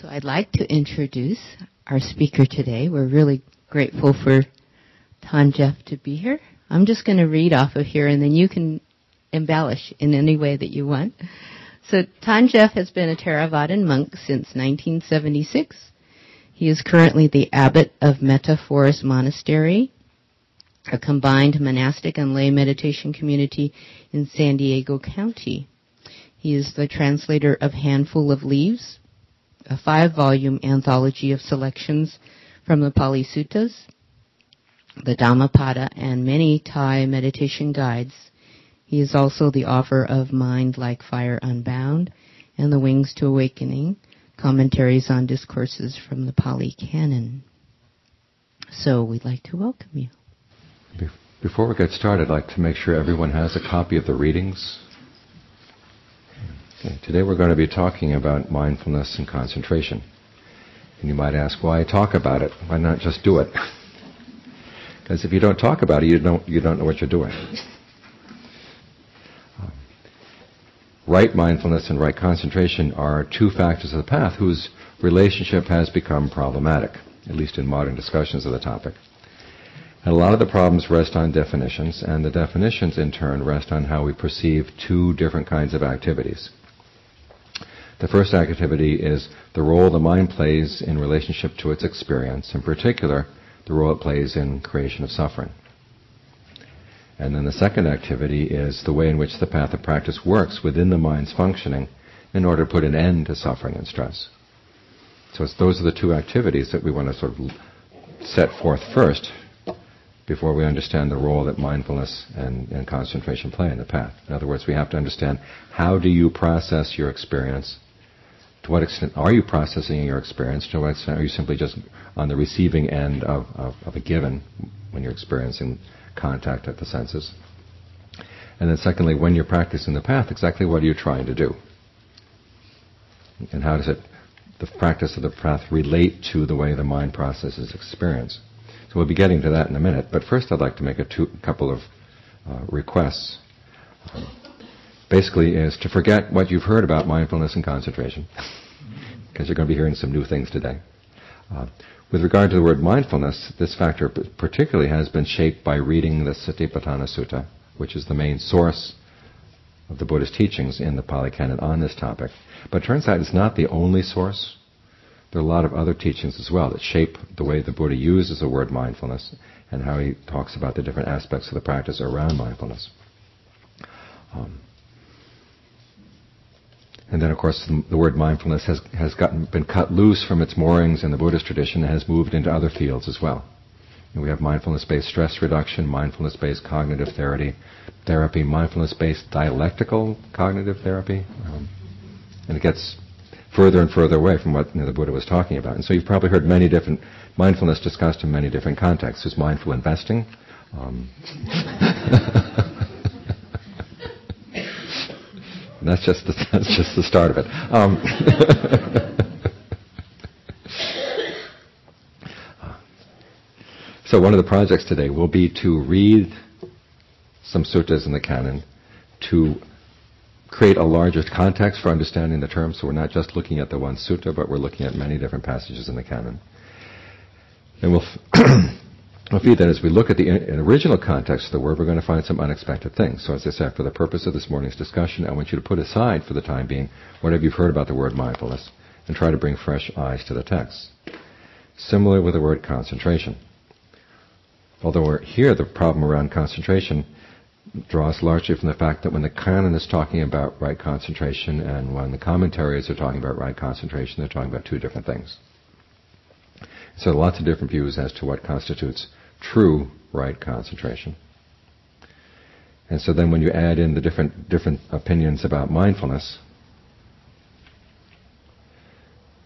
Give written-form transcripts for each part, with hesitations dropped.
So I'd like to introduce our speaker today. We're really grateful for Jeff to be here. I'm just going to read off of here, and then you can embellish in any way that you want. So Jeff has been a Theravāda monk since 1976. He is currently the abbot of Metta Forest Monastery, a combined monastic and lay meditation community in San Diego County. He is the translator of Handful of Leaves, a 5-volume anthology of selections from the Pali Suttas, the Dhammapada, and many Thai meditation guides. He is also the author of Mind Like Fire Unbound and The Wings to Awakening, commentaries on discourses from the Pali Canon. So we'd like to welcome you. Before we get started, I'd like to make sure everyone has a copy of the readings. Okay, today we're going to be talking about mindfulness and concentration. And you might ask, why talk about it? Why not just do it? Because if you don't talk about it, you don't know what you're doing. Right mindfulness and right concentration are two factors of the path whose relationship has become problematic, at least in modern discussions of the topic. And a lot of the problems rest on definitions, and the definitions in turn rest on how we perceive two different kinds of activities. The first activity is the role the mind plays in relationship to its experience, in particular, the role it plays in creation of suffering. And then the second activity is the way in which the path of practice works within the mind's functioning in order to put an end to suffering and stress. So those are the two activities that we want to sort of set forth first before we understand the role that mindfulness and concentration play in the path. In other words, we have to understand, how do you process your experience? To what extent are you processing your experience? To what extent are you simply just on the receiving end of a given when you're experiencing contact at the senses? And then secondly, when you're practicing the path, exactly what are you trying to do? And how does the practice of the path relate to the way the mind processes experience? So we'll be getting to that in a minute, but first I'd like to make a couple of requests. Basically is to forget what you've heard about mindfulness and concentration, because you're going to be hearing some new things today. With regard to the word mindfulness, this factor particularly has been shaped by reading the Satipatthana Sutta, which is the main source of the Buddhist teachings in the Pali Canon on this topic. But it turns out it's not the only source. There are a lot of other teachings as well that shape the way the Buddha uses the word mindfulness and how he talks about the different aspects of the practice around mindfulness. And then, of course, the word mindfulness has been cut loose from its moorings in the Buddhist tradition and has moved into other fields as well. And we have mindfulness-based stress reduction, mindfulness-based cognitive therapy, mindfulness-based dialectical cognitive therapy, and it gets further and further away from what the Buddha was talking about. And so you've probably heard many different mindfulness discussed in many different contexts. There's mindful investing. And that's just the start of it. So one of the projects today will be to read some suttas in the canon to create a larger context for understanding the term. So we're not just looking at the one sutta, but we're looking at many different passages in the canon. And we'll feed that as we look at the original context of the word, we're going to find some unexpected things. So as I said, for the purpose of this morning's discussion, I want you to put aside for the time being whatever you've heard about the word mindfulness and try to bring fresh eyes to the text. Similar with the word concentration. Although here the problem around concentration draws largely from the fact that when the canon is talking about right concentration and when the commentaries are talking about right concentration, they're talking about two different things. So lots of different views as to what constitutes true right concentration. And so then when you add in the different opinions about mindfulness,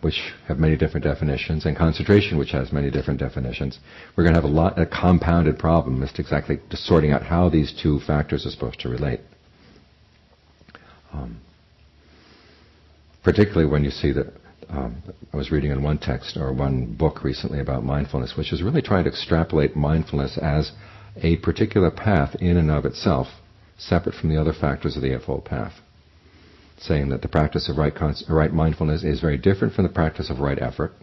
which have many different definitions, and concentration, which has many different definitions, we're going to have a compounded problem as to exactly just sorting out how these two factors are supposed to relate. Particularly when you see that I was reading in one text or one book recently about mindfulness, which is really trying to extrapolate mindfulness as a particular path in and of itself, separate from the other factors of the Eightfold Path. saying that the practice of right mindfulness is very different from the practice of right effort.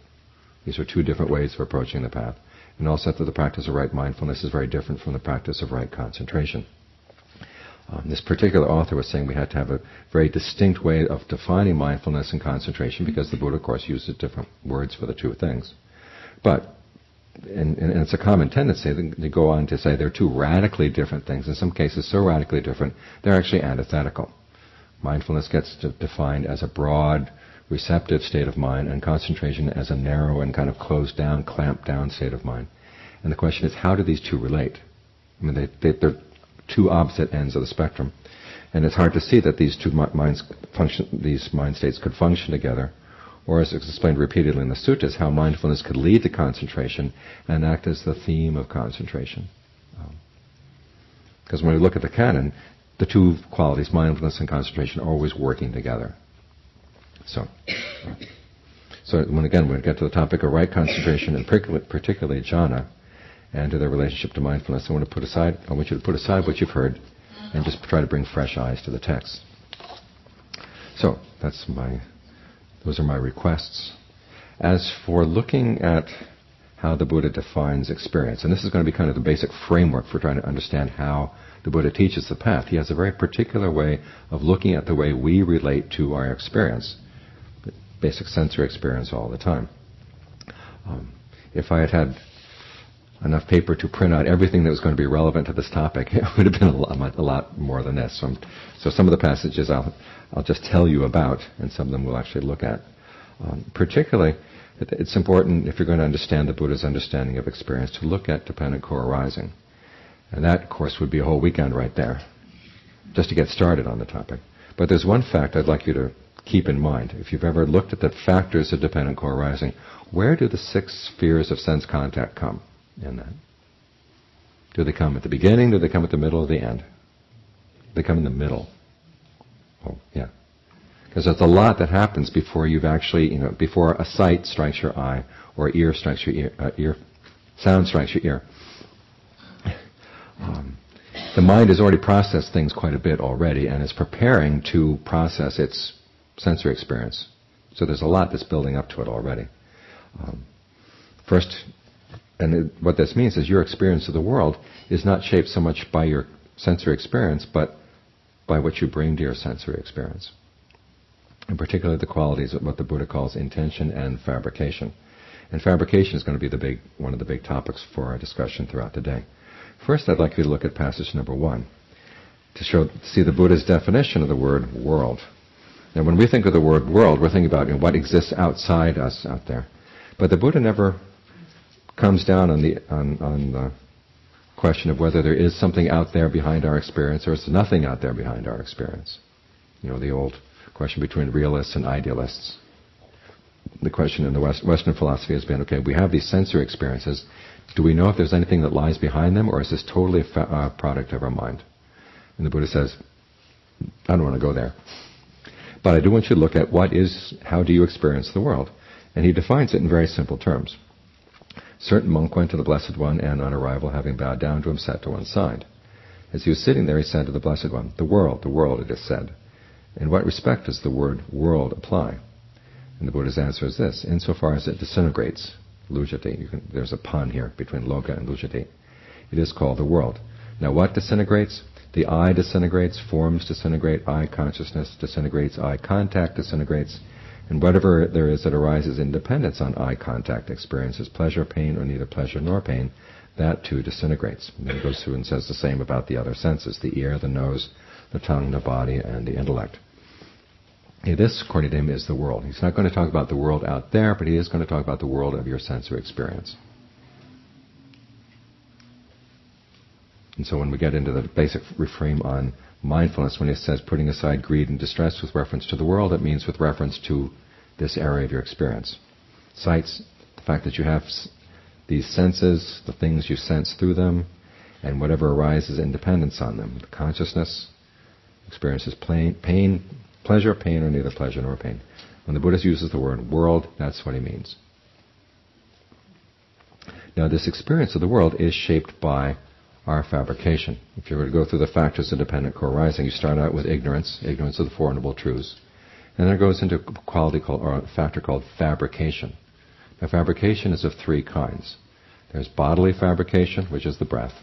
These are two different ways of approaching the path. And also that the practice of right mindfulness is very different from the practice of right concentration. This particular author was saying we had to have a very distinct way of defining mindfulness and concentration, because the Buddha, of course, uses different words for the two things. But, and it's a common tendency to go on to say they're two radically different things, in some cases so radically different, they're actually antithetical. Mindfulness gets defined as a broad, receptive state of mind, and concentration as a narrow and kind of closed down, clamped down state of mind. And the question is, how do these two relate? I mean, they're two opposite ends of the spectrum, and it's hard to see that these two these mind states could function together, or as it's explained repeatedly in the suttas, how mindfulness could lead to concentration and act as the theme of concentration. Because when we look at the canon, the two qualities, mindfulness and concentration, are always working together. So when we get to the topic of right concentration, and particularly jhana, and to their relationship to mindfulness, I want you to put aside what you've heard and just try to bring fresh eyes to the text. So those are my requests. As for looking at how the Buddha defines experience, and this is going to be kind of the basic framework for trying to understand how the Buddha teaches the path. He has a very particular way of looking at the way we relate to our experience, basic sensory experience all the time. If I had enough paper to print out everything that was going to be relevant to this topic, it would have been a lot more than this. So some of the passages I'll just tell you about, and some of them we'll actually look at. Particularly, it's important, if you're going to understand the Buddha's understanding of experience, to look at dependent co-arising. And that, of course, would be a whole weekend right there, just to get started on the topic. But there's one fact I'd like you to keep in mind. If you've ever looked at the factors of dependent co-arising, where do the 6 spheres of sense contact come in that? Do they come at the beginning? Do they come at the middle or the end? They come in the middle. Oh, yeah. Because there's a lot that happens before you've actually, before a sight strikes your eye, or ear strikes your ear, sound strikes your ear. The mind has already processed things quite a bit already and is preparing to process its sensory experience. So there's a lot that's building up to it already. What this means is your experience of the world is not shaped so much by your sensory experience, but by what you bring to your sensory experience. And particularly the qualities of what the Buddha calls intention and fabrication. And fabrication is going to be one of the big topics for our discussion throughout the day. First, I'd like you to look at passage number 1 to see the Buddha's definition of the word world. Now, when we think of the word world, we're thinking about what exists outside us out there. But the Buddha never comes down on the question of whether there is something out there behind our experience or is nothing out there behind our experience. The old question between realists and idealists. The question in the Western philosophy has been, okay, we have these sensory experiences. Do we know if there's anything that lies behind them, or is this totally a product of our mind? And the Buddha says, I don't want to go there. But I do want you to look at how do you experience the world? And he defines it in very simple terms. Certain monk went to the Blessed One, and on arrival, having bowed down to him, sat to one side. As he was sitting there, he said to the Blessed One, the world, it is said. In what respect does the word world apply? And the Buddha's answer is this: insofar as it disintegrates, lujati. There's a pun here between loka and lujati. It is called the world. Now, what disintegrates? The I disintegrates, forms disintegrate, I consciousness disintegrates, I contact disintegrates, and whatever there is that arises in dependence on eye contact, experiences pleasure, pain, or neither pleasure nor pain, that too disintegrates. And then he goes through and says the same about the other senses: the ear, the nose, the tongue, the body, and the intellect. This, according to him, is the world. He's not going to talk about the world out there, but he is going to talk about the world of your sensory experience. And so when we get into the basic refrain on mindfulness, when he says putting aside greed and distress with reference to the world, it means with reference to this area of your experience. Sights, the fact that you have these senses, the things you sense through them, and whatever arises in dependence on them. The consciousness experiences pleasure, pain, or neither pleasure nor pain. When the Buddha uses the word world, that's what he means. Now, this experience of the world is shaped by our fabrication. If you were to go through the factors of dependent co-arising, you start out with ignorance of the Four Noble Truths. And then it goes into a factor called fabrication. Now, fabrication is of three kinds. There's bodily fabrication, which is the breath.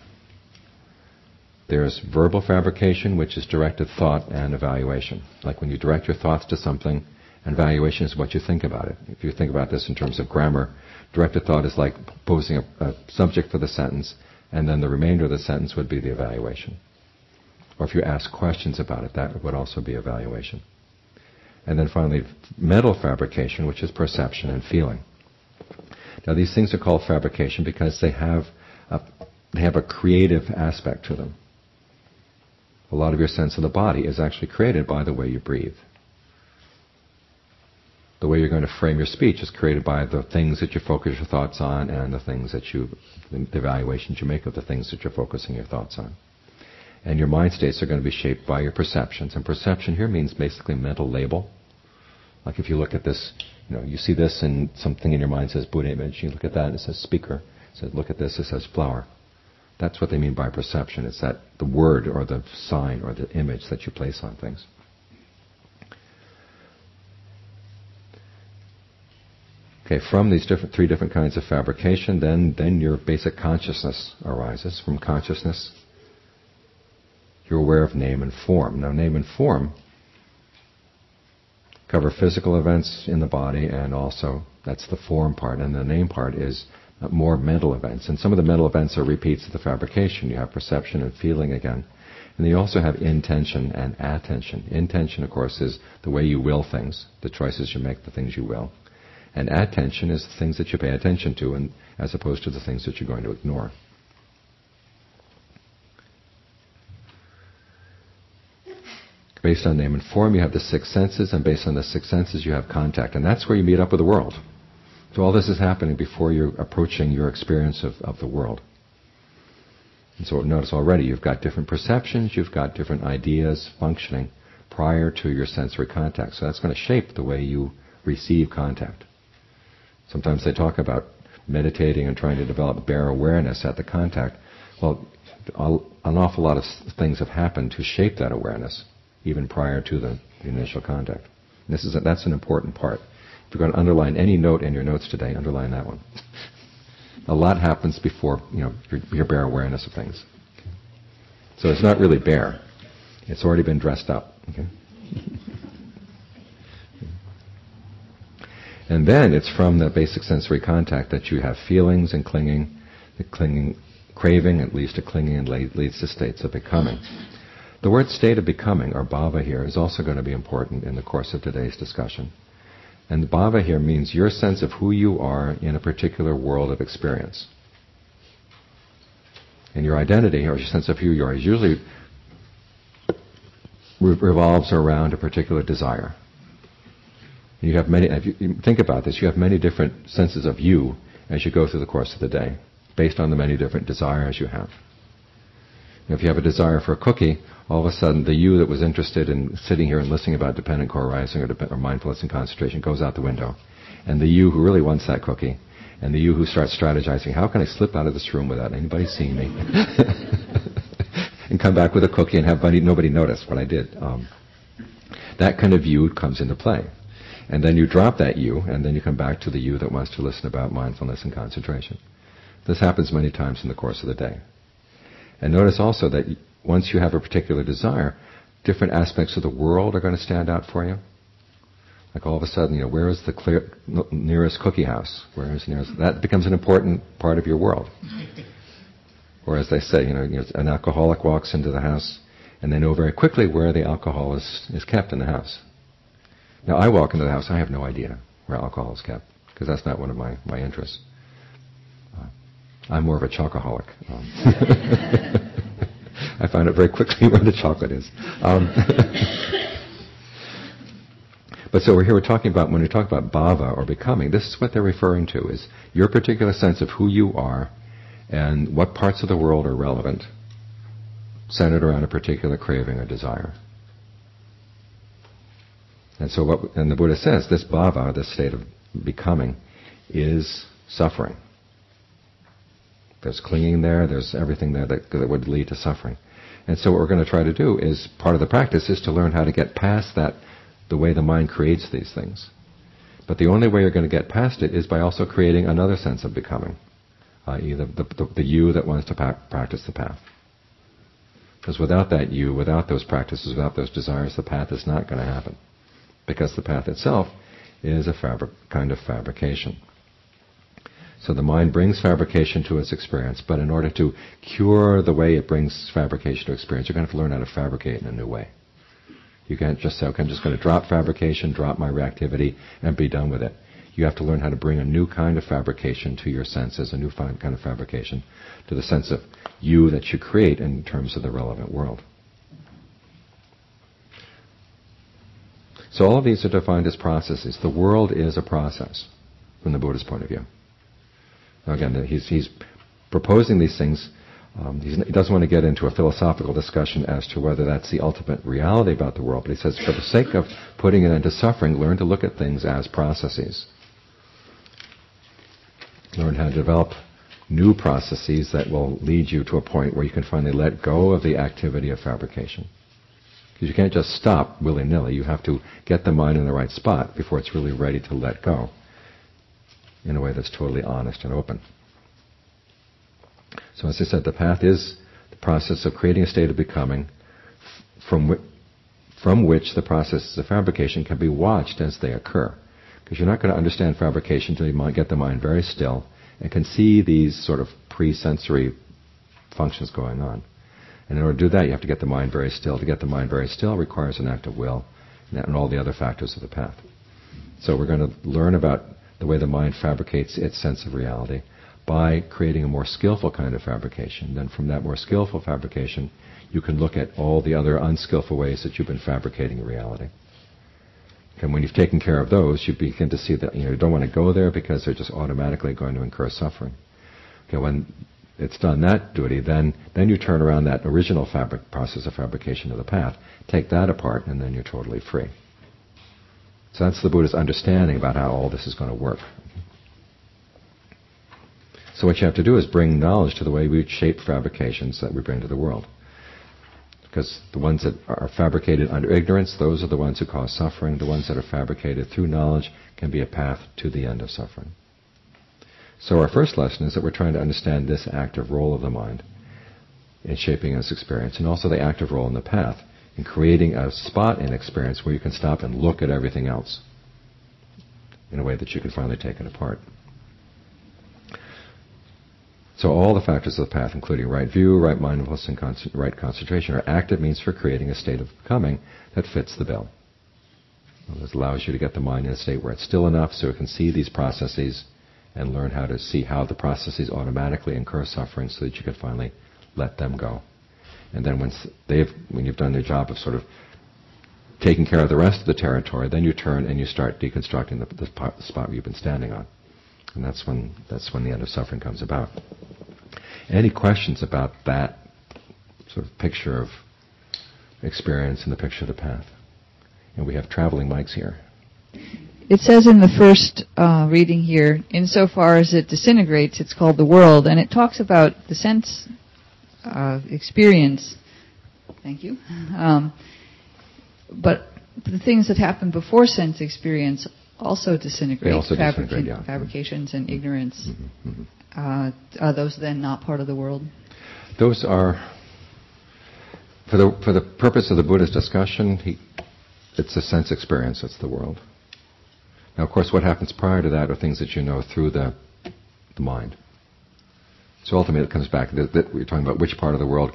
There's verbal fabrication, which is directed thought and evaluation. Like when you direct your thoughts to something, and evaluation is what you think about it. If you think about this in terms of grammar, directed thought is like posing a subject for the sentence, and then the remainder of the sentence would be the evaluation. Or if you ask questions about it, that would also be evaluation. And then finally, mental fabrication, which is perception and feeling. Now, these things are called fabrication because they have a creative aspect to them. A lot of your sense of the body is actually created by the way you breathe. The way you're going to frame your speech is created by the things that you focus your thoughts on and the evaluations you make of the things that you're focusing your thoughts on. And your mind states are going to be shaped by your perceptions. And perception here means basically mental label. Like if you look at this, you see this and something in your mind says Buddha image. You look at that and it says speaker. It says, look at this, it says flower. That's what they mean by perception. It's that the word or the sign or the image that you place on things. Okay, from these three different kinds of fabrication, then your basic consciousness arises. From consciousness, you're aware of name and form. Now, name and form cover physical events in the body, and also that's the form part, and the name part is more mental events. And some of the mental events are repeats of the fabrication. You have perception and feeling again. And you also have intention and attention. Intention, of course, is the way you will things, the choices you make, the things you will. And attention is the things that you pay attention to, and as opposed to the things that you're going to ignore. Based on name and form, you have the six senses, and based on the six senses, you have contact. And that's where you meet up with the world. So all this is happening before you're approaching your experience of the world. And so notice already, you've got different perceptions, you've got different ideas functioning prior to your sensory contact. So that's going to shape the way you receive contact. Sometimes they talk about meditating and trying to develop bare awareness at the contact. Well, an awful lot of things have happened to shape that awareness, even prior to the initial contact. And that's an important part. If you're going to underline any note in your notes today, underline that one. A lot happens before your bare awareness of things. Okay. So it's not really bare. It's already been dressed up. Okay. And then it's from the basic sensory contact that you have feelings and clinging. The clinging, craving, at least to clinging, and leads to states of becoming. The word state of becoming, or bhava here, is also going to be important in the course of today's discussion. And bhava here means your sense of who you are in a particular world of experience. And your identity, or your sense of who you are, usually revolves around a particular desire. And you have many, if you think about this, you have many different senses of you as you go through the course of the day, based on the many different desires you have. If you have a desire for a cookie, all of a sudden the you that was interested in sitting here and listening about dependent core arising or mindfulness and concentration goes out the window. And the you who really wants that cookie, and the you who starts strategizing, how can I slip out of this room without anybody seeing me? And come back with a cookie and have nobody notice what I did. That kind of you comes into play. And then you drop that you, and then you come back to the you that wants to listen about mindfulness and concentration. This happens many times in the course of the day. And notice also that once you have a particular desire, different aspects of the world are going to stand out for you. Like all of a sudden, where is the nearest cookie house? Where is nearest? That becomes an important part of your world. Or as they say, an alcoholic walks into the house, and they know very quickly where the alcohol is kept in the house. Now, I walk into the house, I have no idea where alcohol is kept, because that's not one of my interests. I'm more of a chocoholic. I find it very quickly where the chocolate is. But so we're talking about, when we talk about bhava or becoming, this is what they're referring to, is your particular sense of who you are and what parts of the world are relevant, centered around a particular craving or desire. And so the Buddha says, this bhava, this state of becoming, is suffering. There's clinging there, there's everything there that would lead to suffering. And so what we're going to try to do is, part of the practice is to learn how to get past that the way the mind creates these things. But the only way you're going to get past it is by also creating another sense of becoming, i.e. the you that wants to practice the path. Because without that you, without those practices, without those desires, the path is not going to happen. Because the path itself is a kind of fabrication. So the mind brings fabrication to its experience, but in order to cure the way it brings fabrication to experience, you're going to have to learn how to fabricate in a new way. You can't just say, okay, I'm just going to drop fabrication, drop my reactivity, and be done with it. You have to learn how to bring a new kind of fabrication to your senses, a new kind of fabrication to the sense of you that you create in terms of the relevant world. So all of these are defined as processes. The world is a process from the Buddha's point of view. Now again, he's proposing these things. He doesn't want to get into a philosophical discussion as to whether that's the ultimate reality about the world, but he says, for the sake of putting it into suffering, learn to look at things as processes. Learn how to develop new processes that will lead you to a point where you can finally let go of the activity of fabrication. Because you can't just stop willy-nilly. You have to get the mind in the right spot before it's really ready to let go in a way that's totally honest and open. So as I said, the path is the process of creating a state of becoming from which the processes of fabrication can be watched as they occur. Because you're not going to understand fabrication until you get the mind very still and can see these sort of pre-sensory functions going on. And in order to do that, you have to get the mind very still. To get the mind very still requires an act of will and all the other factors of the path. So we're going to learn about the way the mind fabricates its sense of reality by creating a more skillful kind of fabrication. Then from that more skillful fabrication, you can look at all the other unskillful ways that you've been fabricating reality. And when you've taken care of those, you begin to see that you don't want to go there because they're just automatically going to incur suffering. Okay, when it's done that duty, then you turn around that original process of fabrication of the path, take that apart, and then you're totally free. So that's the Buddha's understanding about how all this is going to work. So what you have to do is bring knowledge to the way we shape fabrications that we bring to the world. Because the ones that are fabricated under ignorance, those are the ones who cause suffering. The ones that are fabricated through knowledge can be a path to the end of suffering. So our first lesson is that we're trying to understand this active role of the mind in shaping its experience, and also the active role in the path in creating a spot in experience where you can stop and look at everything else in a way that you can finally take it apart. So all the factors of the path, including right view, right mindfulness, and right concentration, are active means for creating a state of becoming that fits the bill. This allows you to get the mind in a state where it's still enough so it can see these processes and learn how to see how the processes automatically incur suffering so that you can finally let them go. And then when you've done your job of sort of taking care of the rest of the territory, then you turn and you start deconstructing the spot you've been standing on. And that's when the end of suffering comes about. Any questions about that sort of picture of experience and the picture of the path? And we have traveling mics here. It says in the first reading here, insofar as it disintegrates, it's called the world, and it talks about the sense experience. Thank you. But the things that happen before sense experience also disintegrate. They also disintegrate, yeah. Fabrications and ignorance. Mm-hmm, mm-hmm. Are those then not part of the world? Those are, for the purpose of the Buddha's discussion, it's a sense experience, it's the world. Now, of course, what happens prior to that are things that you know through the mind. So ultimately it comes back that we're talking about which part of the world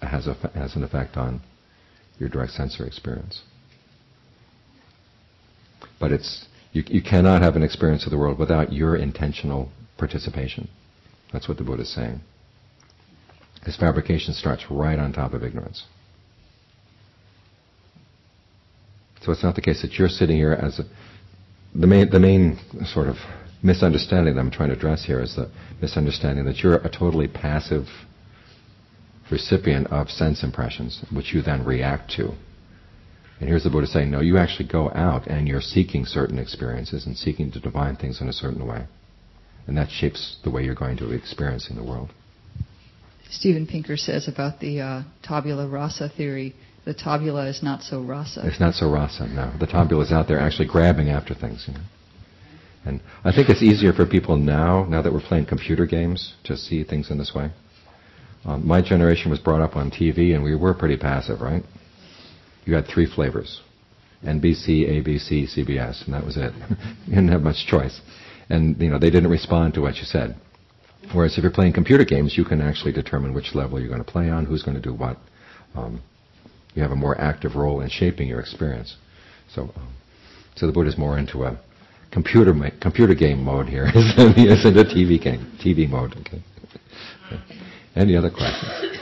has an effect on your direct sensory experience. But you cannot have an experience of the world without your intentional participation. That's what the Buddha is saying. Because fabrication starts right on top of ignorance. So it's not the case that you're sitting here as the main sort of misunderstanding that I'm trying to address here is the misunderstanding that you're a totally passive recipient of sense impressions, which you then react to. And here's the Buddha saying, no, you actually go out and you're seeking certain experiences and seeking to divine things in a certain way. And that shapes the way you're going to be experiencing the world. Steven Pinker says about the tabula rasa theory the tabula is not so rasa. It's not so rasa, no. The tabula is out there actually grabbing after things, you know. And I think it's easier for people now that we're playing computer games, to see things in this way. My generation was brought up on TV, and we were pretty passive, right? You had 3 flavors: NBC, ABC, CBS, and that was it. You didn't have much choice. And, you know, they didn't respond to what you said. Whereas if you're playing computer games, you can actually determine which level you're going to play on, who's going to do what. You have a more active role in shaping your experience. So the Buddha's more into a computer game mode here, isn't a TV mode. Okay. Any other questions?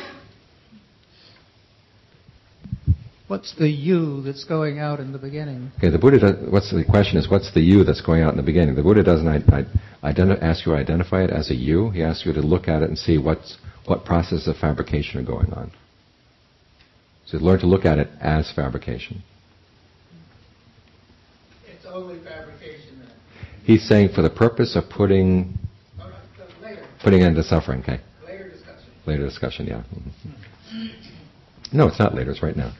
What's the you that's going out in the beginning? Okay, the Buddha the question is, what's the you that's going out in the beginning? The Buddha doesn't ask you to identify it as a you. He asks you to look at it and see what processes of fabrication are going on. So learn to look at it as fabrication. It's only fabrication then. He's saying for the purpose of putting into suffering, okay. Later discussion, yeah. Mm-hmm. No, it's not later, it's right now.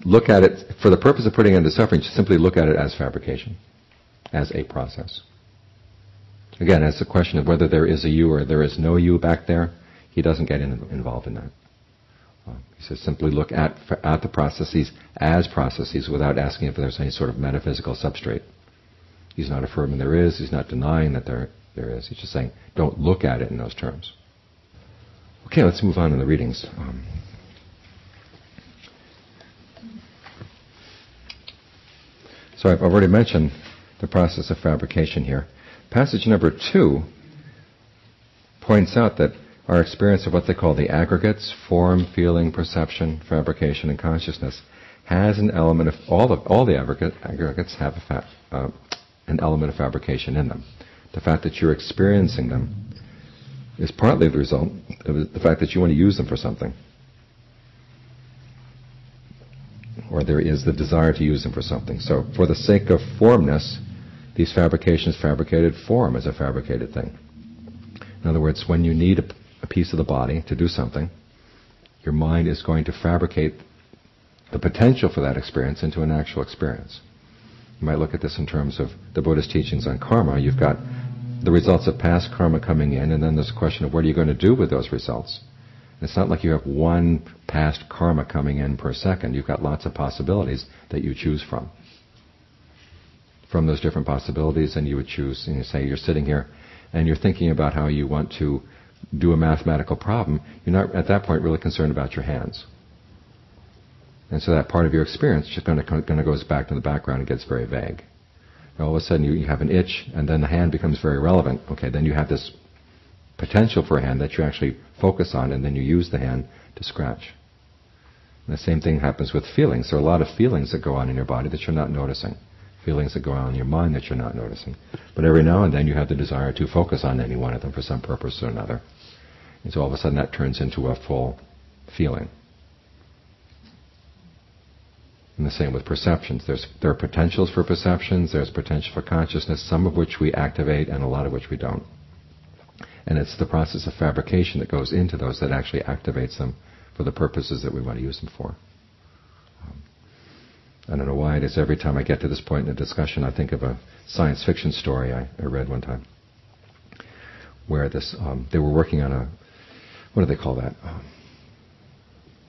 Look at it, for the purpose of putting into suffering, just simply look at it as fabrication, as a process. Again, it's a question of whether there is a you or there is no you back there. He doesn't get involved in that. He says simply look at the processes as processes without asking if there's any sort of metaphysical substrate. He's not affirming there is, he's not denying that there is. He's just saying, don't look at it in those terms. Okay, let's move on in the readings. So I've already mentioned the process of fabrication here. Passage number 2 points out that our experience of what they call the aggregates, form, feeling, perception, fabrication, and consciousness, has an element of, all the aggregates have an element of fabrication in them. The fact that you're experiencing them is partly the result of the fact that you want to use them for something. Or there is the desire to use them for something. So for the sake of formness, these fabrications fabricated form as a fabricated thing. In other words, when you need a piece of the body to do something, your mind is going to fabricate the potential for that experience into an actual experience. You might look at this in terms of the Buddhist teachings on karma. You've got the results of past karma coming in, and then there's a question of what are you going to do with those results. It's not like you have one past karma coming in per second. You've got lots of possibilities that you choose from. From those different possibilities, and you would choose, and you say you're sitting here and you're thinking about how you want to do a mathematical problem. You're not at that point really concerned about your hands. And so that part of your experience just going to goes back to the background and gets very vague. And all of a sudden you have an itch, and then the hand becomes very relevant. Okay, then you have this potential for a hand that you actually focus on, and then you use the hand to scratch. And the same thing happens with feelings. There are a lot of feelings that go on in your body that you're not noticing. Feelings that go on in your mind that you're not noticing. But every now and then you have the desire to focus on any one of them for some purpose or another. And so all of a sudden that turns into a full feeling. And the same with perceptions. There are potentials for perceptions, there's potential for consciousness, some of which we activate and a lot of which we don't. And it's the process of fabrication that goes into those that actually activates them for the purposes that we want to use them for. I don't know why it is every time I get to this point in a discussion, I think of a science fiction story I read one time, where they were working on what do they call that?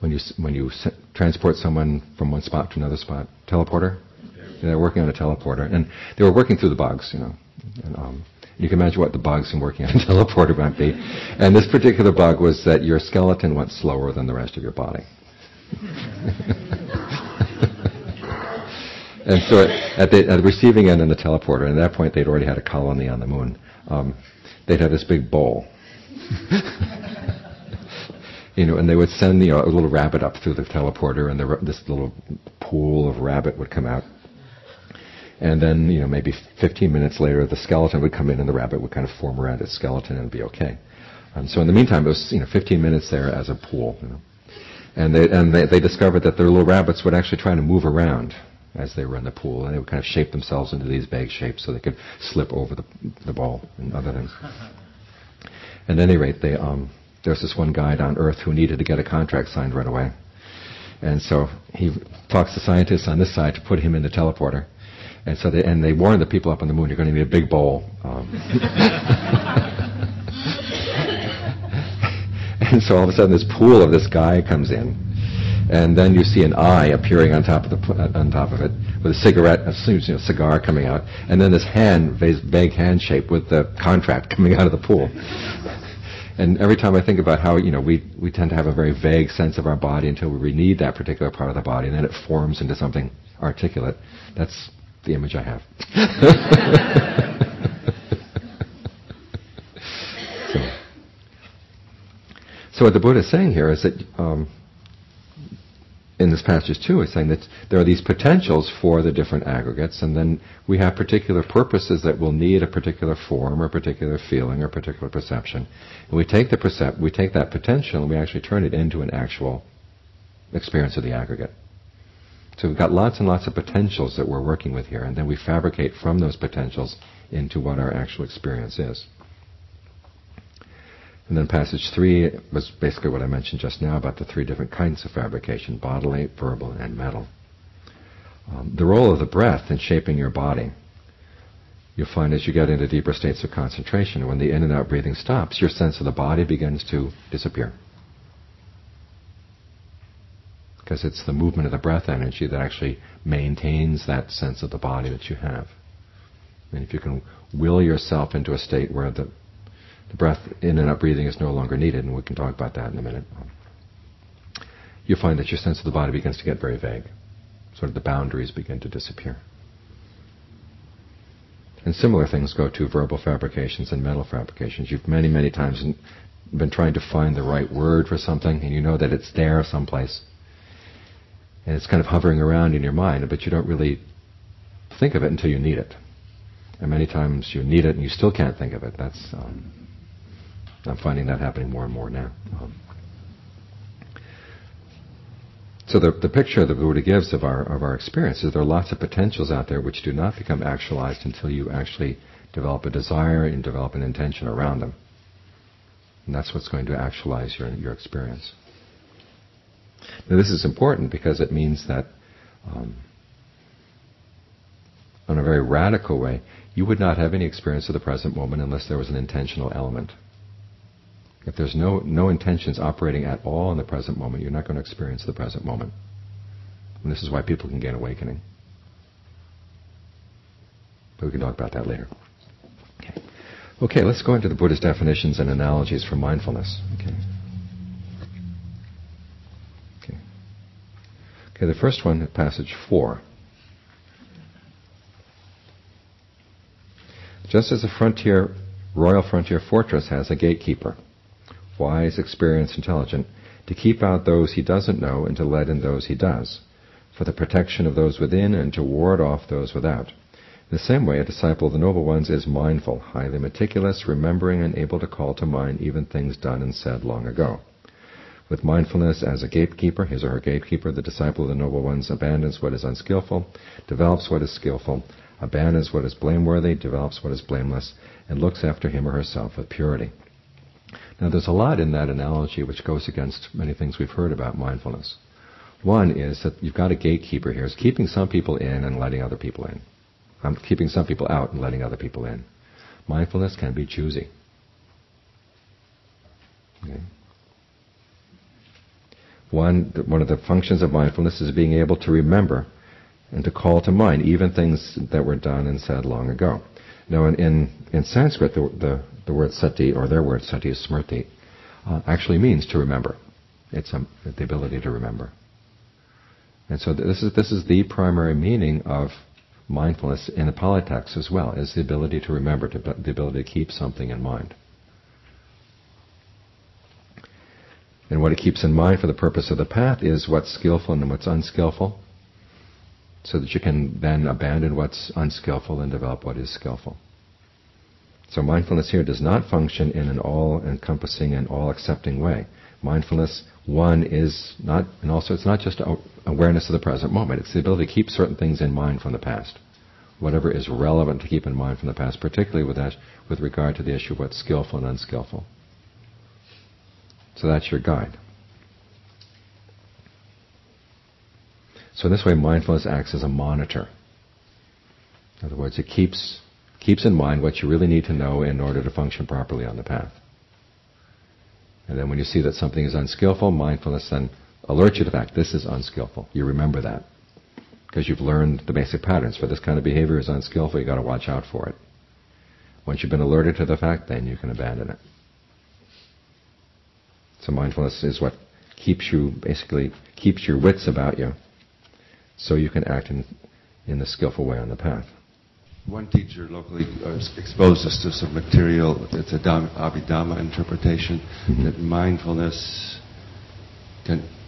When you transport someone from one spot to another spot, teleporter. Yeah, they're working on a teleporter, and they were working through the bugs, you know. And, you can imagine what the bugs in working on a teleporter might be. And this particular bug was that your skeleton went slower than the rest of your body. And so at the receiving end in the teleporter, and at that point they'd already had a colony on the moon, they'd have this big bowl. You know, and they would send a little rabbit up through the teleporter, and this little pool of rabbit would come out. And then, maybe 15 minutes later, the skeleton would come in, and the rabbit would kind of form around its skeleton and be okay. So in the meantime, it was 15 minutes there as a pool. And they discovered that their little rabbits would actually try to move around as they were in the pool, and they would kind of shape themselves into these vague shapes so they could slip over the ball and other things. At any rate, There's this one guy on Earth who needed to get a contract signed right away. And so he talks to scientists on this side to put him in the teleporter. And so they warn the people up on the moon, you're going to need a big bowl. And so all of a sudden this pool of this guy comes in. And then you see an eye appearing on top of it, with a cigar coming out. And then this hand, vague hand shape with the contract coming out of the pool. And every time I think about how, we tend to have a very vague sense of our body until we need that particular part of the body, and then it forms into something articulate. That's the image I have. So what the Buddha is saying here is that, in this passage too, he's saying that there are these potentials for the different aggregates, and then we have particular purposes that will need a particular form or a particular feeling or a particular perception. And we take that potential and we actually turn it into an actual experience of the aggregate. So we've got lots and lots of potentials that we're working with here, and then we fabricate from those potentials into what our actual experience is. And then passage 3 was basically what I mentioned just now about the 3 different kinds of fabrication: bodily, verbal, and mental. The role of the breath in shaping your body, you'll find as you get into deeper states of concentration, when the in and out breathing stops, your sense of the body begins to disappear. Because it's the movement of the breath energy that actually maintains that sense of the body that you have. And if you can will yourself into a state where the breath in and out breathing is no longer needed, and we can talk about that in a minute, you find that your sense of the body begins to get very vague. Sort of the boundaries begin to disappear. And similar things go to verbal fabrications and mental fabrications. You've many, many times been trying to find the right word for something, and you know that it's there someplace. And it's kind of hovering around in your mind, but you don't really think of it until you need it. And many times you need it and you still can't think of it. That's I'm finding that happening more and more now. So the picture that the Buddha gives of our experience is there are lots of potentials out there which do not become actualized until you actually develop a desire and develop an intention around them. And that's what's going to actualize your experience. Now this is important because it means that in a very radical way, you would not have any experience of the present moment unless there was an intentional element. If there's no intentions operating at all in the present moment, you're not going to experience the present moment. And this is why people can gain awakening. But we can talk about that later. Okay, let's go into the Buddha's definitions and analogies for mindfulness. Okay, the first one, passage 4. Just as a royal frontier fortress has a gatekeeper, wise, experienced, intelligent, to keep out those he doesn't know and to let in those he does, for the protection of those within and to ward off those without. In the same way, a disciple of the noble ones is mindful, highly meticulous, remembering and able to call to mind even things done and said long ago. With mindfulness as a gatekeeper, his or her gatekeeper, the disciple of the noble ones abandons what is unskillful, develops what is skillful, abandons what is blameworthy, develops what is blameless, and looks after him or herself with purity. Now there's a lot in that analogy which goes against many things we've heard about mindfulness. One is that you've got a gatekeeper here. It's keeping some people in and letting other people in. Keeping some people out and letting other people in. Mindfulness can be choosy. Okay. One of the functions of mindfulness is being able to remember and to call to mind even things that were done and said long ago. Now, in Sanskrit, the word sati, or their word sati is smriti, actually means to remember. It's the ability to remember. And so this is the primary meaning of mindfulness in the Pali text as well, is the ability to remember, the ability to keep something in mind. And what it keeps in mind for the purpose of the path is what's skillful and what's unskillful, so that you can then abandon what's unskillful and develop what is skillful. So mindfulness here does not function in an all-encompassing and all-accepting way. Mindfulness, it's not just awareness of the present moment. It's the ability to keep certain things in mind from the past. Whatever is relevant to keep in mind from the past, particularly with regard to the issue of what's skillful and unskillful. So that's your guide. So in this way, mindfulness acts as a monitor. In other words, it keeps in mind what you really need to know in order to function properly on the path. And then when you see that something is unskillful, mindfulness then alerts you to the fact this is unskillful. You remember that because you've learned the basic patterns. For this kind of behavior is unskillful, you've got to watch out for it. Once you've been alerted to the fact, then you can abandon it. So mindfulness is what keeps your wits about you so you can act in the skillful way on the path. One teacher locally exposed us to some material. It's a Abhidhamma interpretation that mindfulness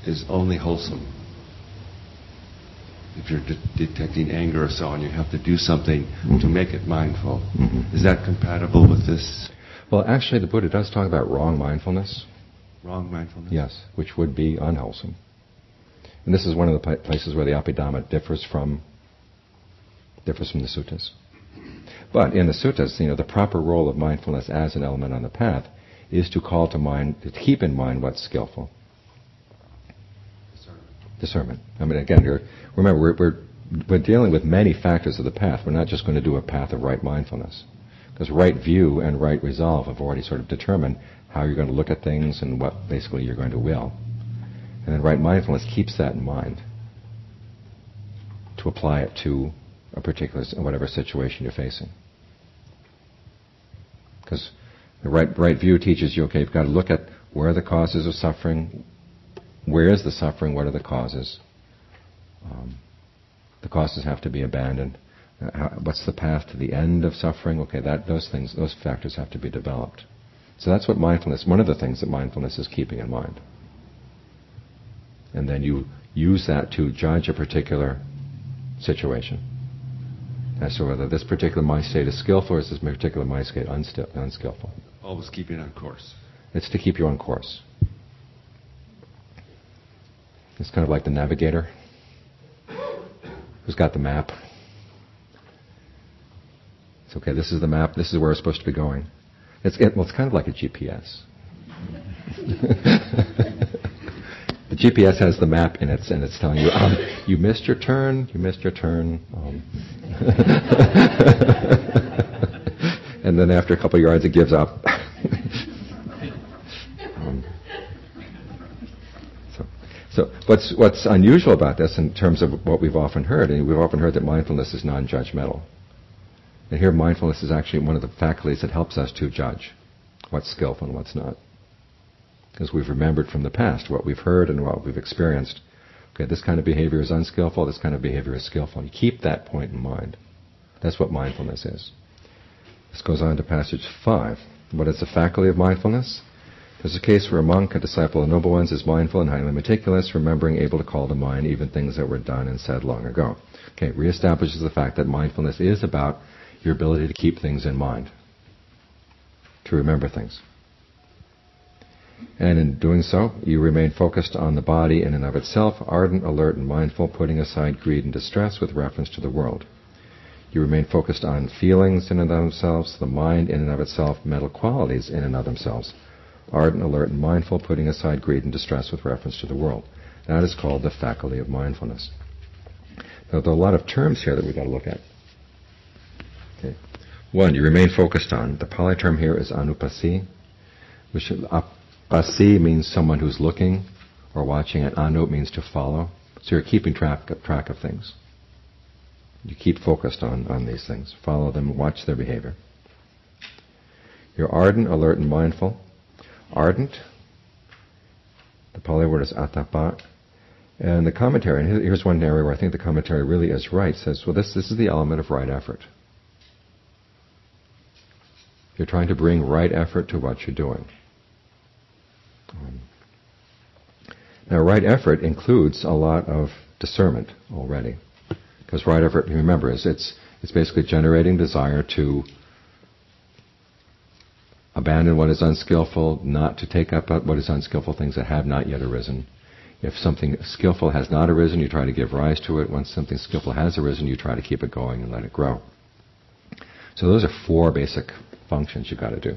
is only wholesome. If you're detecting anger or so on, you have to do something to make it mindful. Is that compatible with this? Well, actually, the Buddha does talk about wrong mindfulness. Wrong mindfulness? Yes, which would be unwholesome. And this is one of the places where the Abhidhamma differs from the suttas. But in the suttas, the proper role of mindfulness as an element on the path is to call to mind, to keep in mind what's skillful. Discernment. I mean, again, remember, we're dealing with many factors of the path. We're not just going to do a path of right mindfulness. Because right view and right resolve have already sort of determined how you're going to look at things and what basically you're going to will. And then right mindfulness keeps that in mind to apply it to a particular, whatever situation you're facing. Because the right view teaches you, okay, you've got to look at where are the causes of suffering, where is the suffering, what are the causes. The causes have to be abandoned. What's the path to the end of suffering? Okay, those factors have to be developed. So that's what mindfulness, one of the things that mindfulness is keeping in mind. And then you use that to judge a particular situation as to whether this particular mind state is skillful or is this particular mind state unskillful. Always keeping on course. It's to keep you on course. It's kind of like the navigator who's got the map. It's okay, this is the map, this is where we're supposed to be going. It's kind of like a GPS. The GPS has the map in it, and it's telling you, you missed your turn. And then after a couple of yards, it gives up. So what's unusual about this in terms of what we've often heard, and we've often heard that mindfulness is non-judgmental. And here mindfulness is actually one of the faculties that helps us to judge what's skillful and what's not. Because we've remembered from the past what we've heard and what we've experienced. Okay, this kind of behavior is unskillful, this kind of behavior is skillful. You keep that point in mind. That's what mindfulness is. This goes on to passage 5. What is the faculty of mindfulness? There's a case where a monk, a disciple of noble ones, is mindful and highly meticulous, remembering, able to call to mind even things that were done and said long ago. Okay, reestablishes the fact that mindfulness is about your ability to keep things in mind, to remember things. And in doing so, you remain focused on the body in and of itself, ardent, alert, and mindful, putting aside greed and distress with reference to the world. You remain focused on feelings in and of themselves, the mind in and of itself, mental qualities in and of themselves, ardent, alert, and mindful, putting aside greed and distress with reference to the world. That is called the faculty of mindfulness. Now, there are a lot of terms here that we've got to look at. Okay. 1, you remain focused on. The Pali term here is anupasi, which Pasi means someone who's looking or watching, and anu means to follow. So you're keeping track of things. You keep focused on these things. Follow them, watch their behavior. You're ardent, alert, and mindful. Ardent, the Pali word is atapa. And the commentary, and here's one area where I think the commentary really is right, says, well, this is the element of right effort. You're trying to bring right effort to what you're doing. Now, right effort includes a lot of discernment already, because right effort, remember, it's basically generating desire to abandon what is unskillful, not to take up what is unskillful, things that have not yet arisen. If something skillful has not arisen, you try to give rise to it. Once something skillful has arisen, you try to keep it going and let it grow. So those are 4 basic functions you've got to do,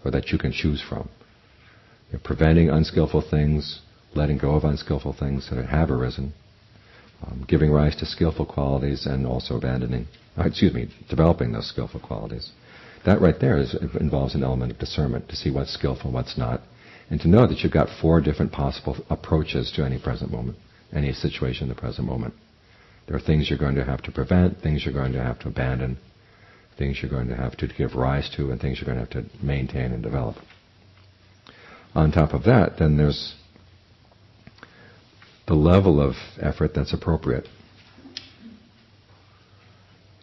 or that you can choose from. You're preventing unskillful things, letting go of unskillful things that have arisen, giving rise to skillful qualities, and also developing those skillful qualities. That right there involves an element of discernment, to see what's skillful, what's not, and to know that you've got 4 different possible approaches to any present moment, any situation in the present moment. There are things you're going to have to prevent, things you're going to have to abandon, things you're going to have to give rise to, and things you're going to have to maintain and develop. On top of that, then there's the level of effort that's appropriate.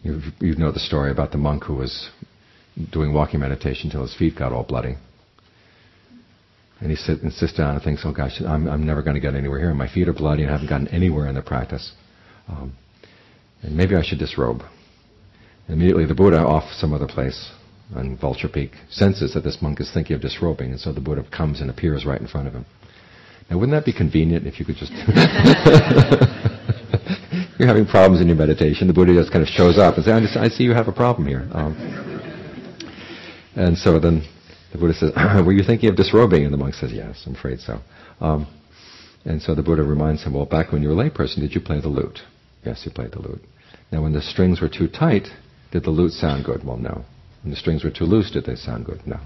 You know the story about the monk who was doing walking meditation until his feet got all bloody. And he sits down and thinks, oh gosh, I'm never going to get anywhere here. My feet are bloody and I haven't gotten anywhere in the practice. And maybe I should disrobe. And immediately the Buddha, off some other place on Vulture Peak, senses that this monk is thinking of disrobing, and so the Buddha comes and appears right in front of him. Now, wouldn't that be convenient if you could just... You're having problems in your meditation, the Buddha just kind of shows up and says, I see you have a problem here. And so then the Buddha says, were you thinking of disrobing? And the monk says, yes, I'm afraid so. And so the Buddha reminds him, well, back when you were a layperson, did you play the lute? Yes, you played the lute. Now, when the strings were too tight, did the lute sound good? Well, no. When the strings were too loose, did they sound good? No.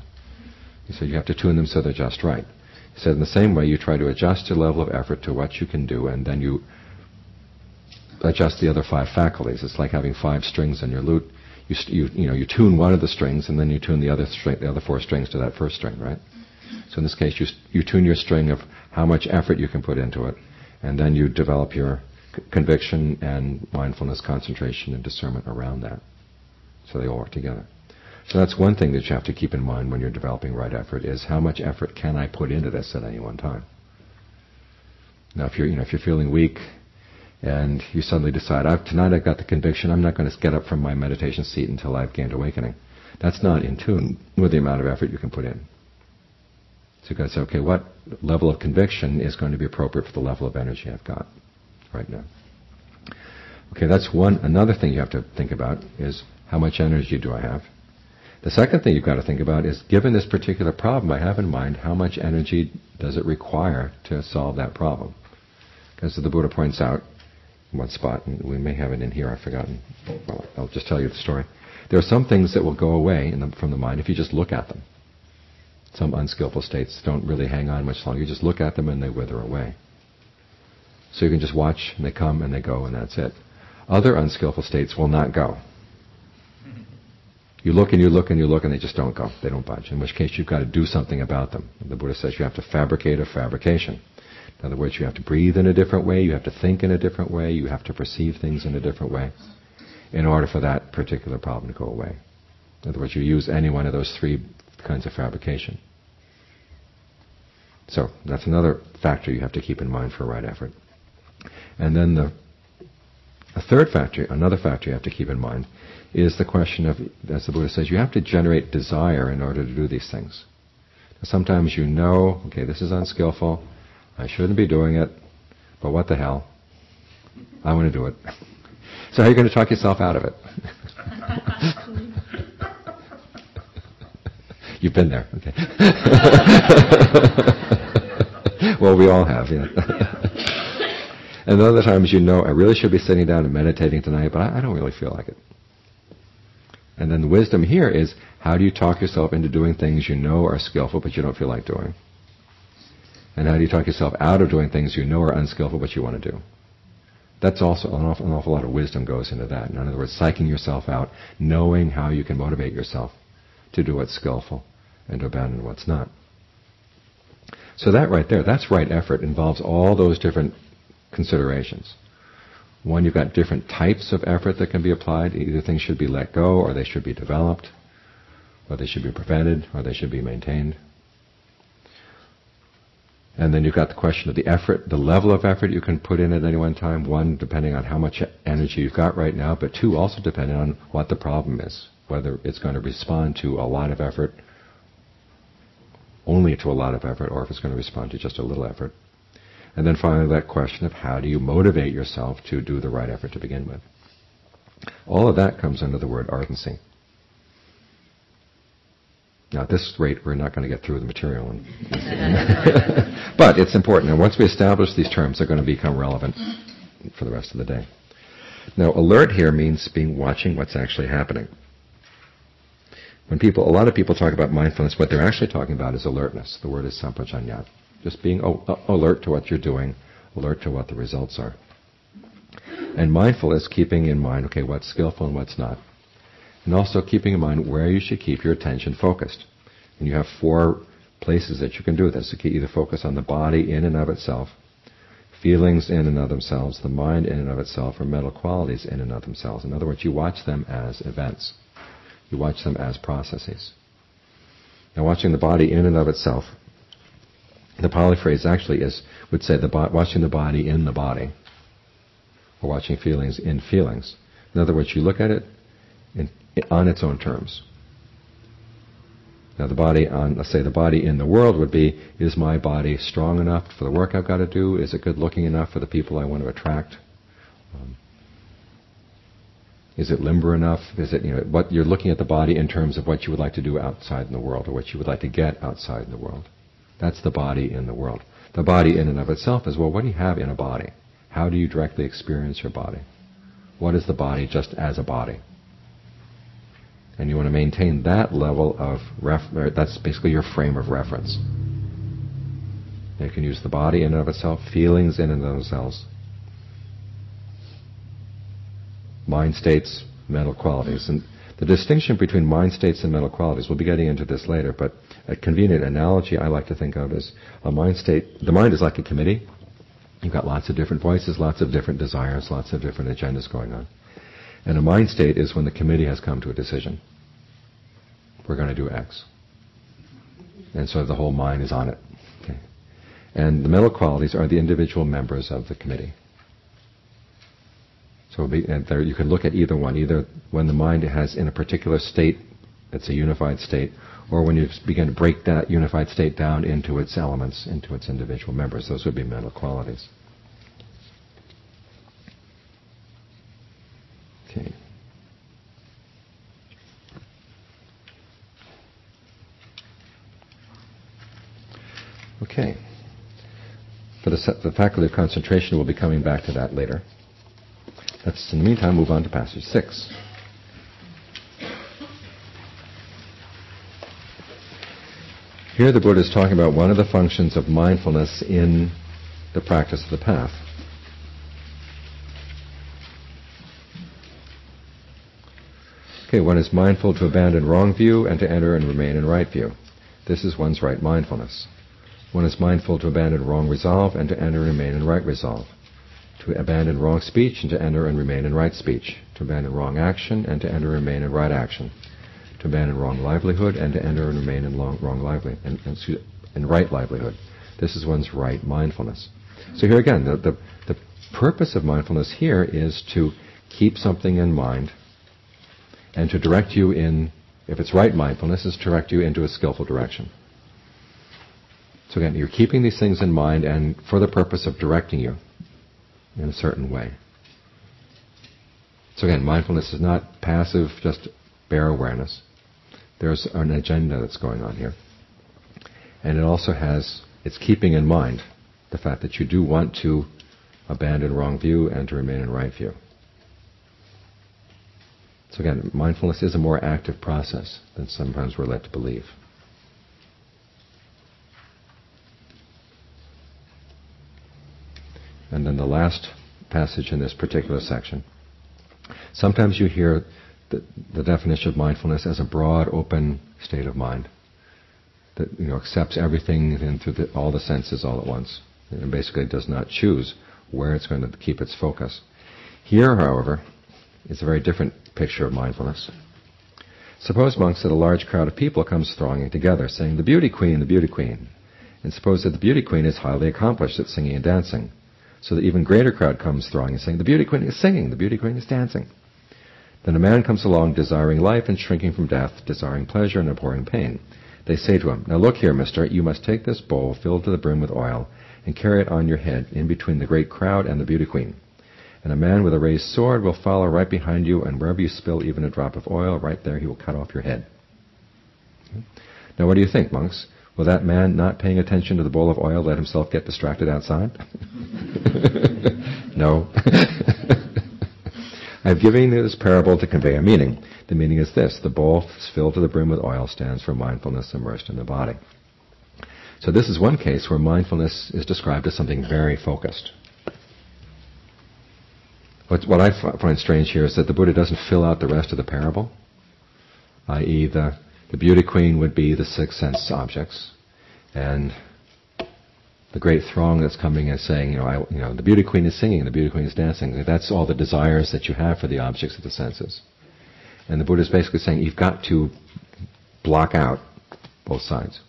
He said, you have to tune them so they're just right. He said, in the same way, you try to adjust your level of effort to what you can do, and then you adjust the other 5 faculties. It's like having 5 strings on your lute. You tune one of the strings, and then you tune the other 4 strings to that first string, right? So in this case, you tune your string of how much effort you can put into it, and then you develop your conviction and mindfulness, concentration, and discernment around that. So they all work together. So that's one thing that you have to keep in mind when you're developing right effort, is how much effort can I put into this at any one time. Now, if you're feeling weak and you suddenly decide, tonight I've got the conviction, I'm not going to get up from my meditation seat until I've gained awakening. That's not in tune with the amount of effort you can put in. So you've got to say, okay, what level of conviction is going to be appropriate for the level of energy I've got right now? Okay, that's one. Another thing you have to think about is, how much energy do I have? The second thing you've got to think about is, given this particular problem I have in mind, how much energy does it require to solve that problem? Because the Buddha points out in one spot, and we may have it in here, I've forgotten. Well, I'll just tell you the story. There are some things that will go away from the mind if you just look at them. Some unskillful states don't really hang on much longer. You just look at them and they wither away. So you can just watch, and they come and they go, and that's it. Other unskillful states will not go. You look and you look and you look and they just don't go. They don't budge. In which case you've got to do something about them. The Buddha says you have to fabricate a fabrication. In other words, you have to breathe in a different way, you have to think in a different way, you have to perceive things in a different way in order for that particular problem to go away. In other words, you use any one of those 3 kinds of fabrication. So that's another factor you have to keep in mind for right effort. And then the another factor you have to keep in mind is the question of, as the Buddha says, you have to generate desire in order to do these things. Now, sometimes you know, okay, this is unskillful, I shouldn't be doing it, but what the hell? I want to do it. So how are you going to talk yourself out of it? You've been there, okay. Well, we all have, yeah. And other times you know, I really should be sitting down and meditating tonight, but I don't really feel like it. And then the wisdom here is, how do you talk yourself into doing things you know are skillful but you don't feel like doing? And how do you talk yourself out of doing things you know are unskillful but you want to do? That's also an awful lot of wisdom goes into that. In other words, psyching yourself out, knowing how you can motivate yourself to do what's skillful and to abandon what's not. So that right there, that's right effort, involves all those different considerations. One, you've got different types of effort that can be applied. Either things should be let go, or they should be developed, or they should be prevented, or they should be maintained. And then you've got the question of the effort, the level of effort you can put in at any one time. One, depending on how much energy you've got right now, but 2, also depending on what the problem is, whether it's going to respond to a lot of effort, only to a lot of effort, or if it's going to respond to just a little effort. And then finally that question of, how do you motivate yourself to do the right effort to begin with? All of that comes under the word ardency. Now, at this rate, we're not going to get through the material. But it's important. And once we establish these terms, they're going to become relevant for the rest of the day. Now, alert here means watching what's actually happening. A lot of people talk about mindfulness, what they're actually talking about is alertness. The word is sampajanya. Just being alert to what you're doing, alert to what the results are. And mindfulness, keeping in mind, okay, what's skillful and what's not. And also keeping in mind where you should keep your attention focused. And you have 4 places that you can do this. You can either focus on the body in and of itself, feelings in and of themselves, the mind in and of itself, or mental qualities in and of themselves. In other words, you watch them as events. You watch them as processes. Now, watching the body in and of itself, the Pali phrase actually would say watching the body in the body, or watching feelings in feelings. In other words, you look at it on its own terms. Now, let's say the body in the world would be, is my body strong enough for the work I've got to do? Is it good looking enough for the people I want to attract? Is it limber enough? Is it, what you're looking at the body in terms of what you would like to do outside in the world, or what you would like to get outside in the world. That's the body in the world. The body in and of itself is, well, what do you have in a body? How do you directly experience your body? What is the body just as a body? And you want to maintain that level of that's basically your frame of reference. You can use the body in and of itself, feelings in and of themselves, mind states, mental qualities. And the distinction between mind states and mental qualities, we'll be getting into this later, but a convenient analogy I like to think of is a mind state. The mind is like a committee. You've got lots of different voices, lots of different desires, lots of different agendas going on. And a mind state is when the committee has come to a decision. We're going to do X. And so the whole mind is on it. Okay. And the mental qualities are the individual members of the committee. So you can look at either one, either when the mind has in a particular state, it's a unified state, or when you begin to break that unified state down into its elements, into its individual members. Those would be mental qualities. Okay. Okay. For the faculty of concentration, we'll be coming back to that later. Let's, in the meantime, move on to passage 6. Here the Buddha is talking about one of the functions of mindfulness in the practice of the path. Okay, one is mindful to abandon wrong view and to enter and remain in right view. This is one's right mindfulness. One is mindful to abandon wrong resolve and to enter and remain in right resolve. To abandon wrong speech and to enter and remain in right speech. To abandon wrong action and to enter and remain in right action. To abandon wrong livelihood and to enter and remain in in right livelihood. This is one's right mindfulness. So here again, the purpose of mindfulness here is to keep something in mind and to direct you in, if it's right mindfulness, is to direct you into a skillful direction. So again, you're keeping these things in mind and for the purpose of directing you in a certain way. So again, mindfulness is not passive, just bare awareness. There's an agenda that's going on here. And it also it's keeping in mind the fact that you do want to abandon wrong view and to remain in right view. So again, mindfulness is a more active process than sometimes we're led to believe. And then the last passage in this particular section. Sometimes you hear the definition of mindfulness as a broad, open state of mind that accepts everything in through all the senses all at once, and basically does not choose where it's going to keep its focus. Here, however, is a very different picture of mindfulness. Suppose, monks, that a large crowd of people comes thronging together, saying, "The beauty queen, the beauty queen." And suppose that the beauty queen is highly accomplished at singing and dancing, so that even greater crowd comes thronging, saying, "The beauty queen is singing, the beauty queen is dancing." Then a man comes along desiring life and shrinking from death, desiring pleasure and abhorring pain. They say to him, "Now look here, mister, you must take this bowl filled to the brim with oil and carry it on your head in between the great crowd and the beauty queen. And a man with a raised sword will follow right behind you, and wherever you spill even a drop of oil, right there he will cut off your head." Now what do you think, monks? Will that man not paying attention to the bowl of oil let himself get distracted outside? No. I've given you this parable to convey a meaning. The meaning is this: the bowl filled to the brim with oil stands for mindfulness immersed in the body. So this is one case where mindfulness is described as something very focused. What I find strange here is that the Buddha doesn't fill out the rest of the parable, i.e. the beauty queen would be the six sense objects, and the great throng that's coming and saying, the beauty queen is singing, the beauty queen is dancing. That's all the desires that you have for the objects of the senses. And the Buddha is basically saying you've got to block out both sides.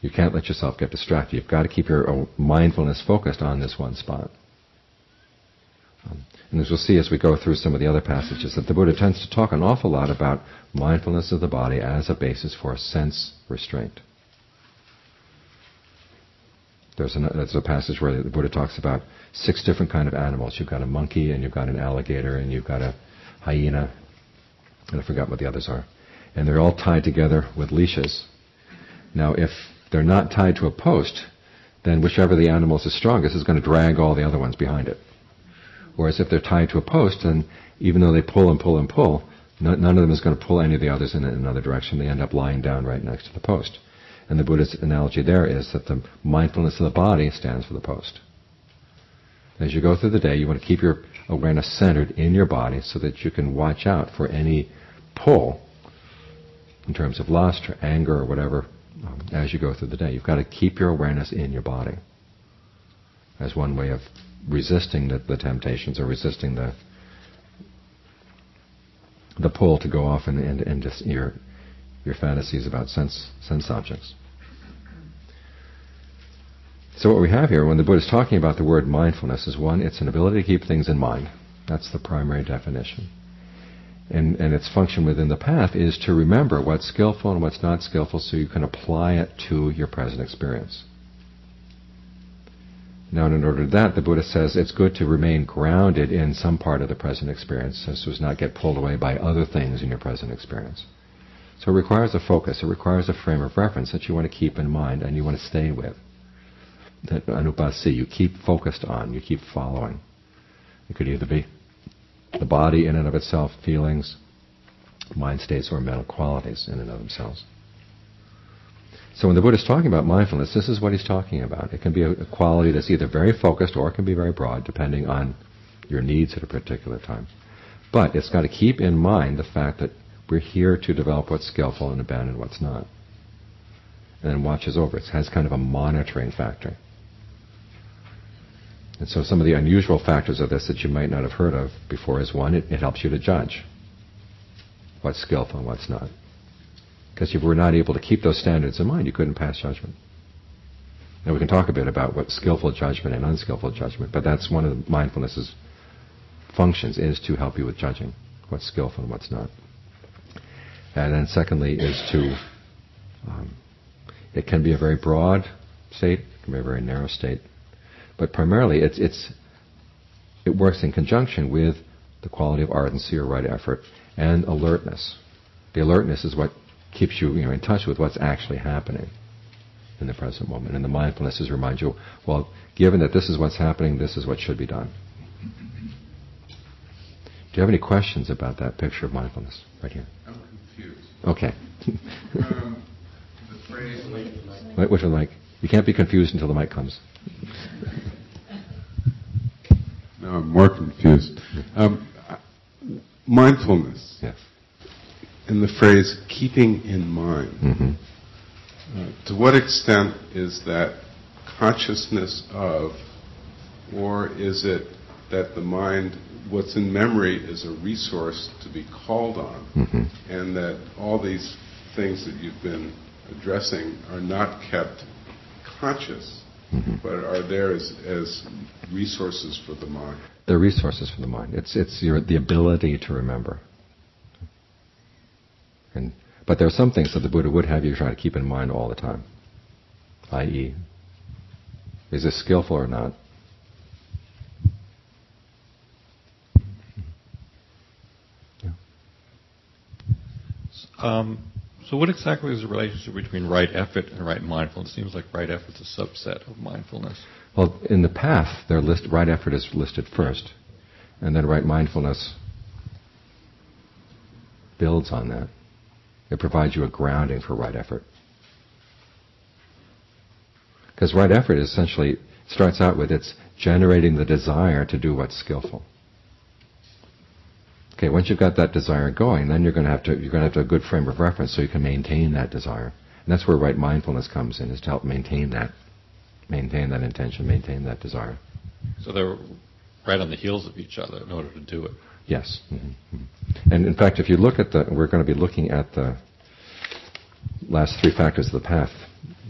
You can't let yourself get distracted. You've got to keep your mindfulness focused on this one spot. And as we'll see as we go through some of the other passages, that the Buddha tends to talk an awful lot about mindfulness of the body as a basis for sense restraint. There's a passage where the Buddha talks about 6 different kind of animals. You've got a monkey, and you've got an alligator, and you've got a hyena, and I forgot what the others are. And they're all tied together with leashes. Now, if they're not tied to a post, then whichever the animal is strongest is going to drag all the other ones behind it. Whereas if they're tied to a post, then even though they pull and pull and pull, none of them is going to pull any of the others in another direction. They end up lying down right next to the post. And the Buddha's analogy there is that the mindfulness of the body stands for the post. As you go through the day, you want to keep your awareness centered in your body so that you can watch out for any pull in terms of lust or anger or whatever as you go through the day. You've got to keep your awareness in your body as one way of resisting the temptations or resisting the pull to go off and just your fantasies about sense objects. So what we have here when the Buddha is talking about the word mindfulness is, one, it's an ability to keep things in mind. That's the primary definition. And its function within the path is to remember what's skillful and what's not skillful so you can apply it to your present experience. Now, in order to that, the Buddha says it's good to remain grounded in some part of the present experience so as not get pulled away by other things in your present experience. So it requires a focus, it requires a frame of reference that you want to keep in mind and you want to stay with. That anupasi, you keep focused on, you keep following. It could either be the body in and of itself, feelings, mind states, or mental qualities in and of themselves. So when the Buddha is talking about mindfulness, this is what he's talking about. It can be a quality that's either very focused or it can be very broad, depending on your needs at a particular time. But it's got to keep in mind the fact that we're here to develop what's skillful and abandon what's not. And then watches over. It has kind of a monitoring factor. And so some of the unusual factors of this that you might not have heard of before is, one, it helps you to judge what's skillful and what's not. Because if you were not able to keep those standards in mind, you couldn't pass judgment. Now we can talk a bit about what skillful judgment and unskillful judgment, but that's one of the mindfulness's functions, is to help you with judging what's skillful and what's not. And then secondly is to, it can be a very broad state, it can be a very narrow state, but primarily it works in conjunction with the quality of ardency or right effort and alertness. The alertness is what keeps you, in touch with what's actually happening in the present moment. And the mindfulness is remind you, well, given that this is what's happening, this is what should be done. Do you have any questions about that picture of mindfulness right here? I'm confused. Okay. The phrase... Wait for the mic. You can't be confused until the mic comes. Now I'm more confused. Mindfulness. Yes. In the phrase keeping in mind, to what extent is that consciousness of, or is it that the mind, what's in memory is a resource to be called on, and that all these things that you've been addressing are not kept conscious, but are there as resources for the mind? They're resources for the mind. It's the ability to remember. But there are some things that the Buddha would have you try to keep in mind all the time, i.e., is this skillful or not? So what exactly is the relationship between right effort and right mindfulness? It seems like right effort is a subset of mindfulness. Well, in the path, right effort is listed first, and then right mindfulness builds on that. It provides you a grounding for right effort. Because right effort essentially starts out with it's generating the desire to do what's skillful. Okay, once you've got that desire going, then you're going to have a good frame of reference so you can maintain that desire. And that's where right mindfulness comes in, is to help maintain that intention, maintain that desire. So they're right on the heels of each other in order to do it. Yes. Mm-hmm. And in fact, if you look at we're going to be looking at the last three factors of the path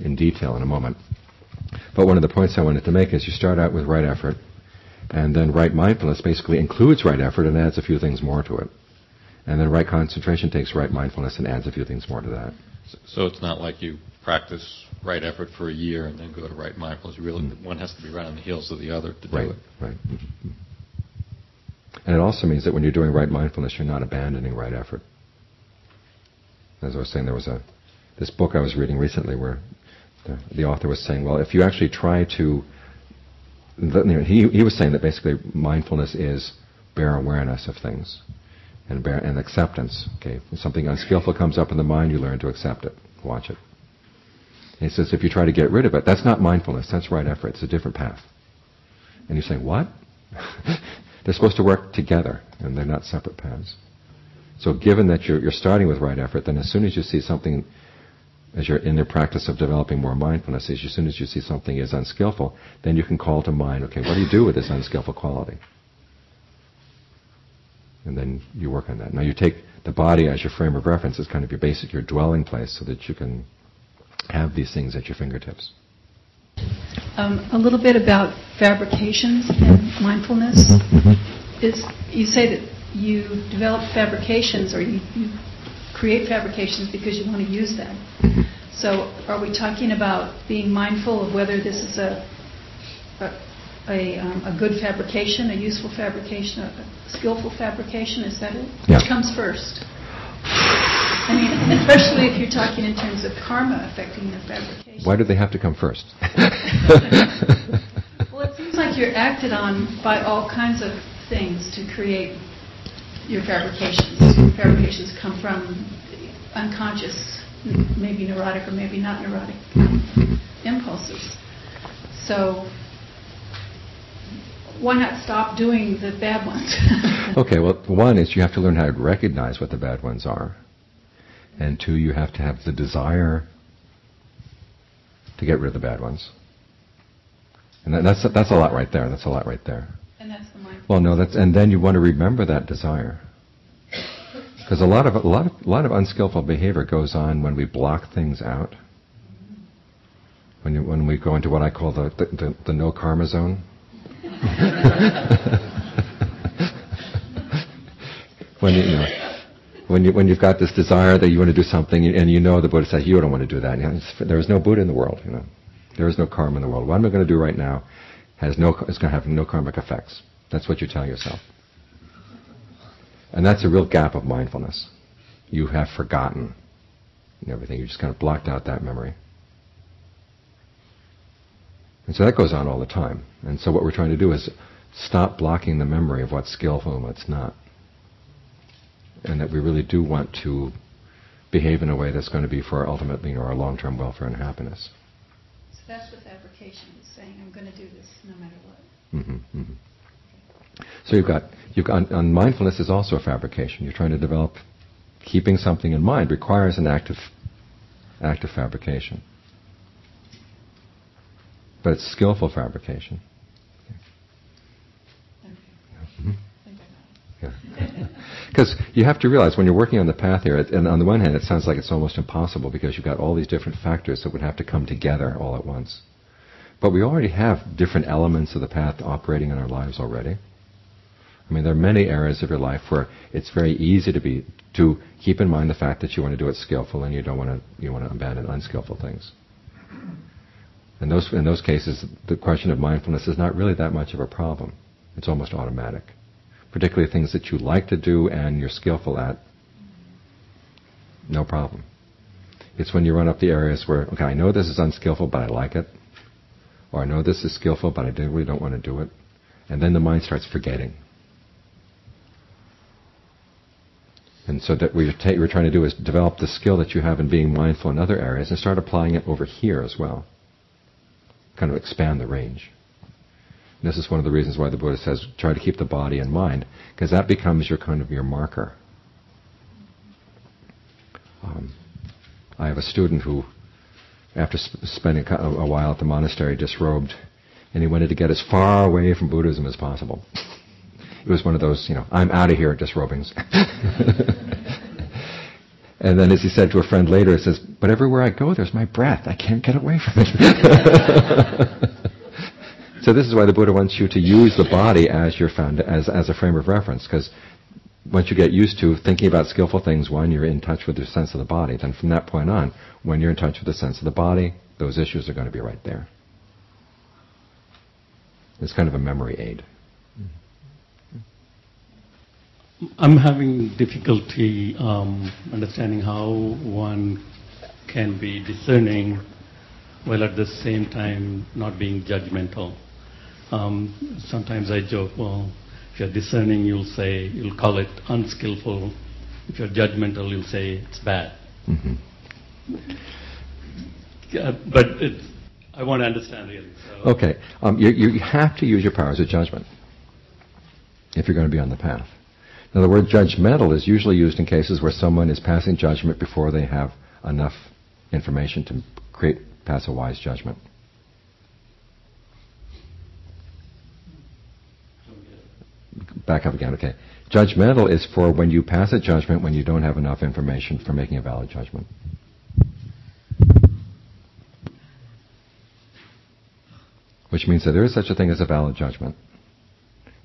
in detail in a moment. But one of the points I wanted to make is you start out with right effort, and then right mindfulness basically includes right effort and adds a few things more to it. And then right concentration takes right mindfulness and adds a few things more to that. So it's not like you practice right effort for a year and then go to right mindfulness. Really, one has to be right on the heels of the other to do it. Right. Mm-hmm. And it also means that when you're doing right mindfulness, you're not abandoning right effort. As I was saying, there was this book I was reading recently where the author was saying, well, if you actually try to... He was saying that basically mindfulness is bare awareness of things and acceptance. Okay, if something unskillful comes up in the mind, you learn to accept it, watch it. And he says if you try to get rid of it, that's not mindfulness, that's right effort, it's a different path. And you're saying, what? They're supposed to work together, and they're not separate paths. So given that you're starting with right effort, then as soon as you see something, as you're in the practice of developing more mindfulness, as soon as you see something is unskillful, then you can call to mind, okay, what do you do with this unskillful quality? And then you work on that. Now you take the body as your frame of reference, as kind of your dwelling place, so that you can have these things at your fingertips. A little bit about fabrications and mindfulness. Is you say that you develop fabrications, or you create fabrications because you want to use them. So are we talking about being mindful of whether this is a good fabrication, a useful fabrication, a skillful fabrication? Is that it? Yeah. Which comes first? I mean, especially if you're talking in terms of karma affecting the fabrication. Why do they have to come first? Well, it seems like you're acted on by all kinds of things to create your fabrications. Fabrications come from unconscious, maybe neurotic or maybe not neurotic impulses. So why not stop doing the bad ones? Okay, well, one is you have to learn how to recognize what the bad ones are. And two, you have to have the desire to get rid of the bad ones. And that's a lot right there. That's a lot right there. And that's the mindfulness. Well, no, and then you want to remember that desire. Because a lot of unskillful behavior goes on when we block things out. When we go into what I call the no karma zone. When you've got this desire that you want to do something, and you know the Buddha says you don't want to do that. There is no Buddha in the world. There is no karma in the world. What I'm going to do right now is going to have no karmic effects. That's what you tell yourself. And that's a real gap of mindfulness. You have forgotten everything. You just kind of blocked out that memory. And so that goes on all the time. And so what we're trying to do is stop blocking the memory of what's skillful and what's not. And that we really do want to behave in a way that's going to be for ultimately our long-term welfare and happiness. So that's what fabrication is saying. I'm going to do this no matter what. So you've got on mindfulness is also a fabrication. You're trying to develop keeping something in mind requires an active fabrication. But it's skillful fabrication. Because you have to realize when you're working on the path here, and on the one hand it sounds like it's almost impossible because you've got all these different factors that would have to come together all at once. But we already have different elements of the path operating in our lives already. I mean, there are many areas of your life where it's very easy to keep in mind the fact that you want to do it skillful and you want to abandon unskillful things. In those cases, the question of mindfulness is not really that much of a problem. It's almost automatic. Particularly things that you like to do and you're skillful at, no problem. It's when you run up the areas where, okay, I know this is unskillful, but I like it. Or I know this is skillful, but I really don't want to do it. And then the mind starts forgetting. And so that what you're trying to do is develop the skill that you have in being mindful in other areas and start applying it over here as well. Kind of expand the range. And this is one of the reasons why the Buddha says try to keep the body in mind, because that becomes your kind of your marker. I have a student who, after spending a while at the monastery, disrobed, and he wanted to get as far away from Buddhism as possible. It was one of those, I'm out of here disrobings. And then as he said to a friend later, he says, but everywhere I go, there's my breath. I can't get away from it. So this is why the Buddha wants you to use the body as your as a frame of reference, because once you get used to thinking about skillful things, one, you're in touch with your sense of the body. Then from that point on, when you're in touch with the sense of the body, those issues are going to be right there. It's kind of a memory aid. I'm having difficulty understanding how one can be discerning while at the same time not being judgmental. Sometimes I joke, well, if you're discerning, you'll call it unskillful. If you're judgmental, you'll say it's bad. Mm-hmm. But I want to understand really. So. Okay. You have to use your powers of judgment if you're going to be on the path. Now, the word judgmental is usually used in cases where someone is passing judgment before they have enough information to pass a wise judgment. Back up again, okay. Judgmental is for when you pass a judgment when you don't have enough information for making a valid judgment. Which means that there is such a thing as a valid judgment.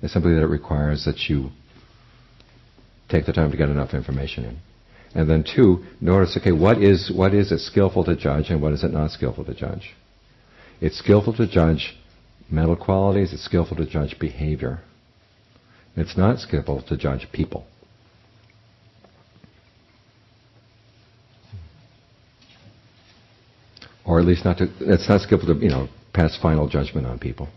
It's simply that it requires that you take the time to get enough information in. And then two, notice, okay, what is it skillful to judge and what is it not skillful to judge? It's skillful to judge mental qualities, it's skillful to judge behavior. It's not skillful to judge people. Or at least it's not skillful to, pass final judgment on people.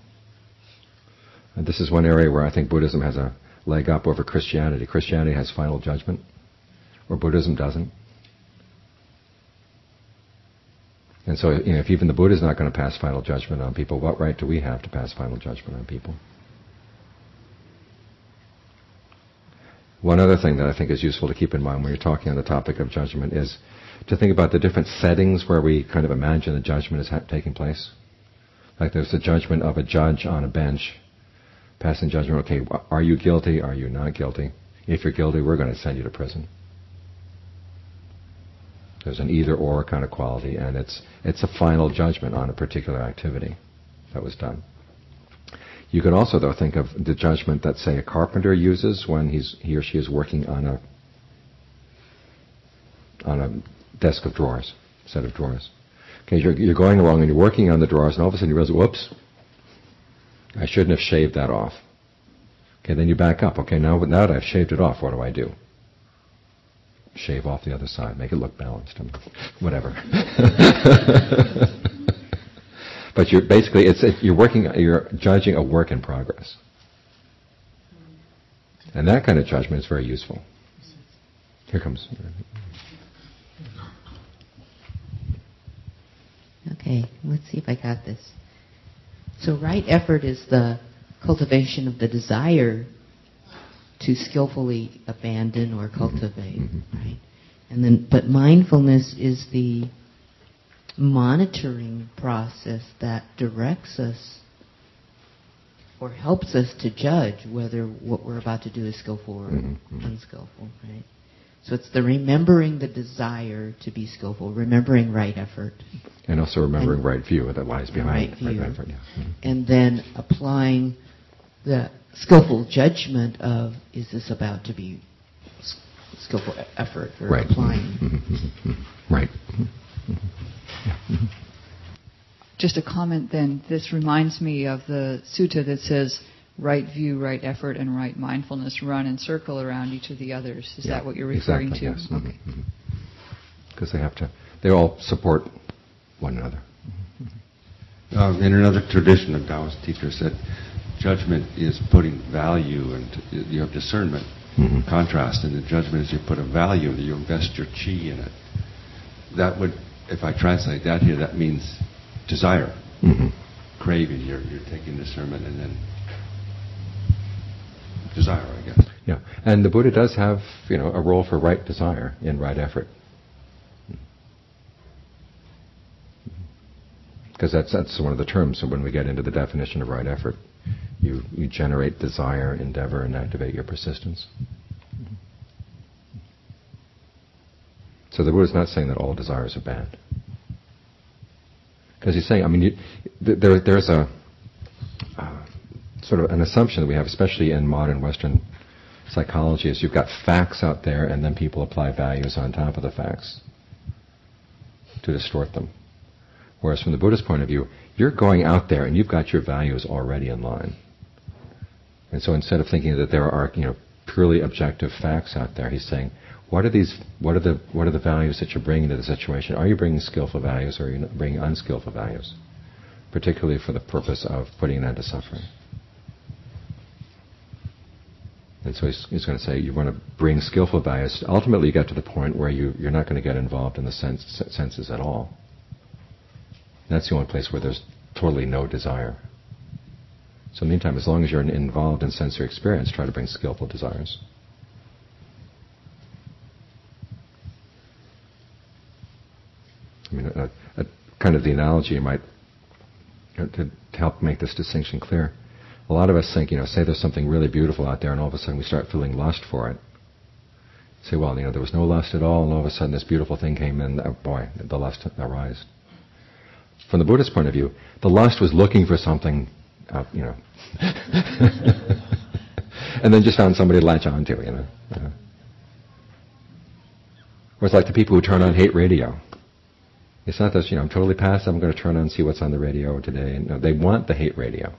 And this is one area where I think Buddhism has a leg up over Christianity. Christianity has final judgment, where Buddhism doesn't. And so, if even the Buddha is not going to pass final judgment on people, what right do we have to pass final judgment on people? One other thing that I think is useful to keep in mind when you're talking on the topic of judgment is to think about the different settings where we kind of imagine the judgment is taking place. Like there's the judgment of a judge on a bench, passing judgment, okay, are you guilty, are you not guilty? If you're guilty, we're going to send you to prison. There's an either-or kind of quality, and it's a final judgment on a particular activity that was done. You can also, though, think of the judgment that, say, a carpenter uses when he or she is working on a desk of drawers, set of drawers. Okay, you're going along and you're working on the drawers, and all of a sudden you realize, whoops, I shouldn't have shaved that off. Okay, then you back up. Okay, now that I've shaved it off, what do I do? Shave off the other side, make it look balanced, whatever. But you're judging a work in progress. And that kind of judgment is very useful. Here comes. Okay, let's see if I got this. So right effort is the cultivation of the desire to skillfully abandon or cultivate, right? And then, but mindfulness is the monitoring process that directs us or helps us to judge whether what we're about to do is skillful or unskillful, right? So it's the remembering the desire to be skillful, remembering right effort. And also remembering right view that lies behind right view. Right effort. Yeah. And then applying the skillful judgment of, is this about to be skillful effort or applying? Right. Just a comment then, this reminds me of the sutta that says right view, right effort, and right mindfulness run and circle around each of the others. Is that what you're referring exactly, to? Yes. Okay. Because they have to they all support one another. In another tradition, a Taoist teacher said, judgment is putting value into your discernment. Contrast, and the judgment is you put a value, you invest your chi in it. That would, if I translate that here, that means desire, craving. You're taking discernment and then desire, I guess. Yeah, and the Buddha does have, a role for right desire in right effort, because that's one of the terms. So when we get into the definition of right effort, you generate desire, endeavor, and activate your persistence. So the Buddha is not saying that all desires are bad, because he's saying, there's a sort of an assumption that we have, especially in modern Western psychology, is you've got facts out there, and then people apply values on top of the facts to distort them. Whereas from the Buddhist point of view, you're going out there and you've got your values already in line. And so instead of thinking that there are, purely objective facts out there, he's saying, what are the values that you're bringing to the situation? Are you bringing skillful values, or are you bringing unskillful values? Particularly for the purpose of putting an end to suffering. And so he's going to say, you want to bring skillful values. Ultimately, you get to the point where you're not going to get involved in the senses at all. And that's the only place where there's totally no desire. So in the meantime, as long as you're involved in sensory experience, try to bring skillful desires. Kind of the analogy you might, to help make this distinction clear. A lot of us think, say there's something really beautiful out there, and all of a sudden we start feeling lust for it. Say, well, there was no lust at all, and all of a sudden this beautiful thing came in, the lust arose. From the Buddhist point of view, the lust was looking for something, and then just found somebody to latch on to, Or it's like the people who turn on hate radio. It's not that, I'm totally passive, I'm going to turn on and see what's on the radio today. No, they want the hate radio.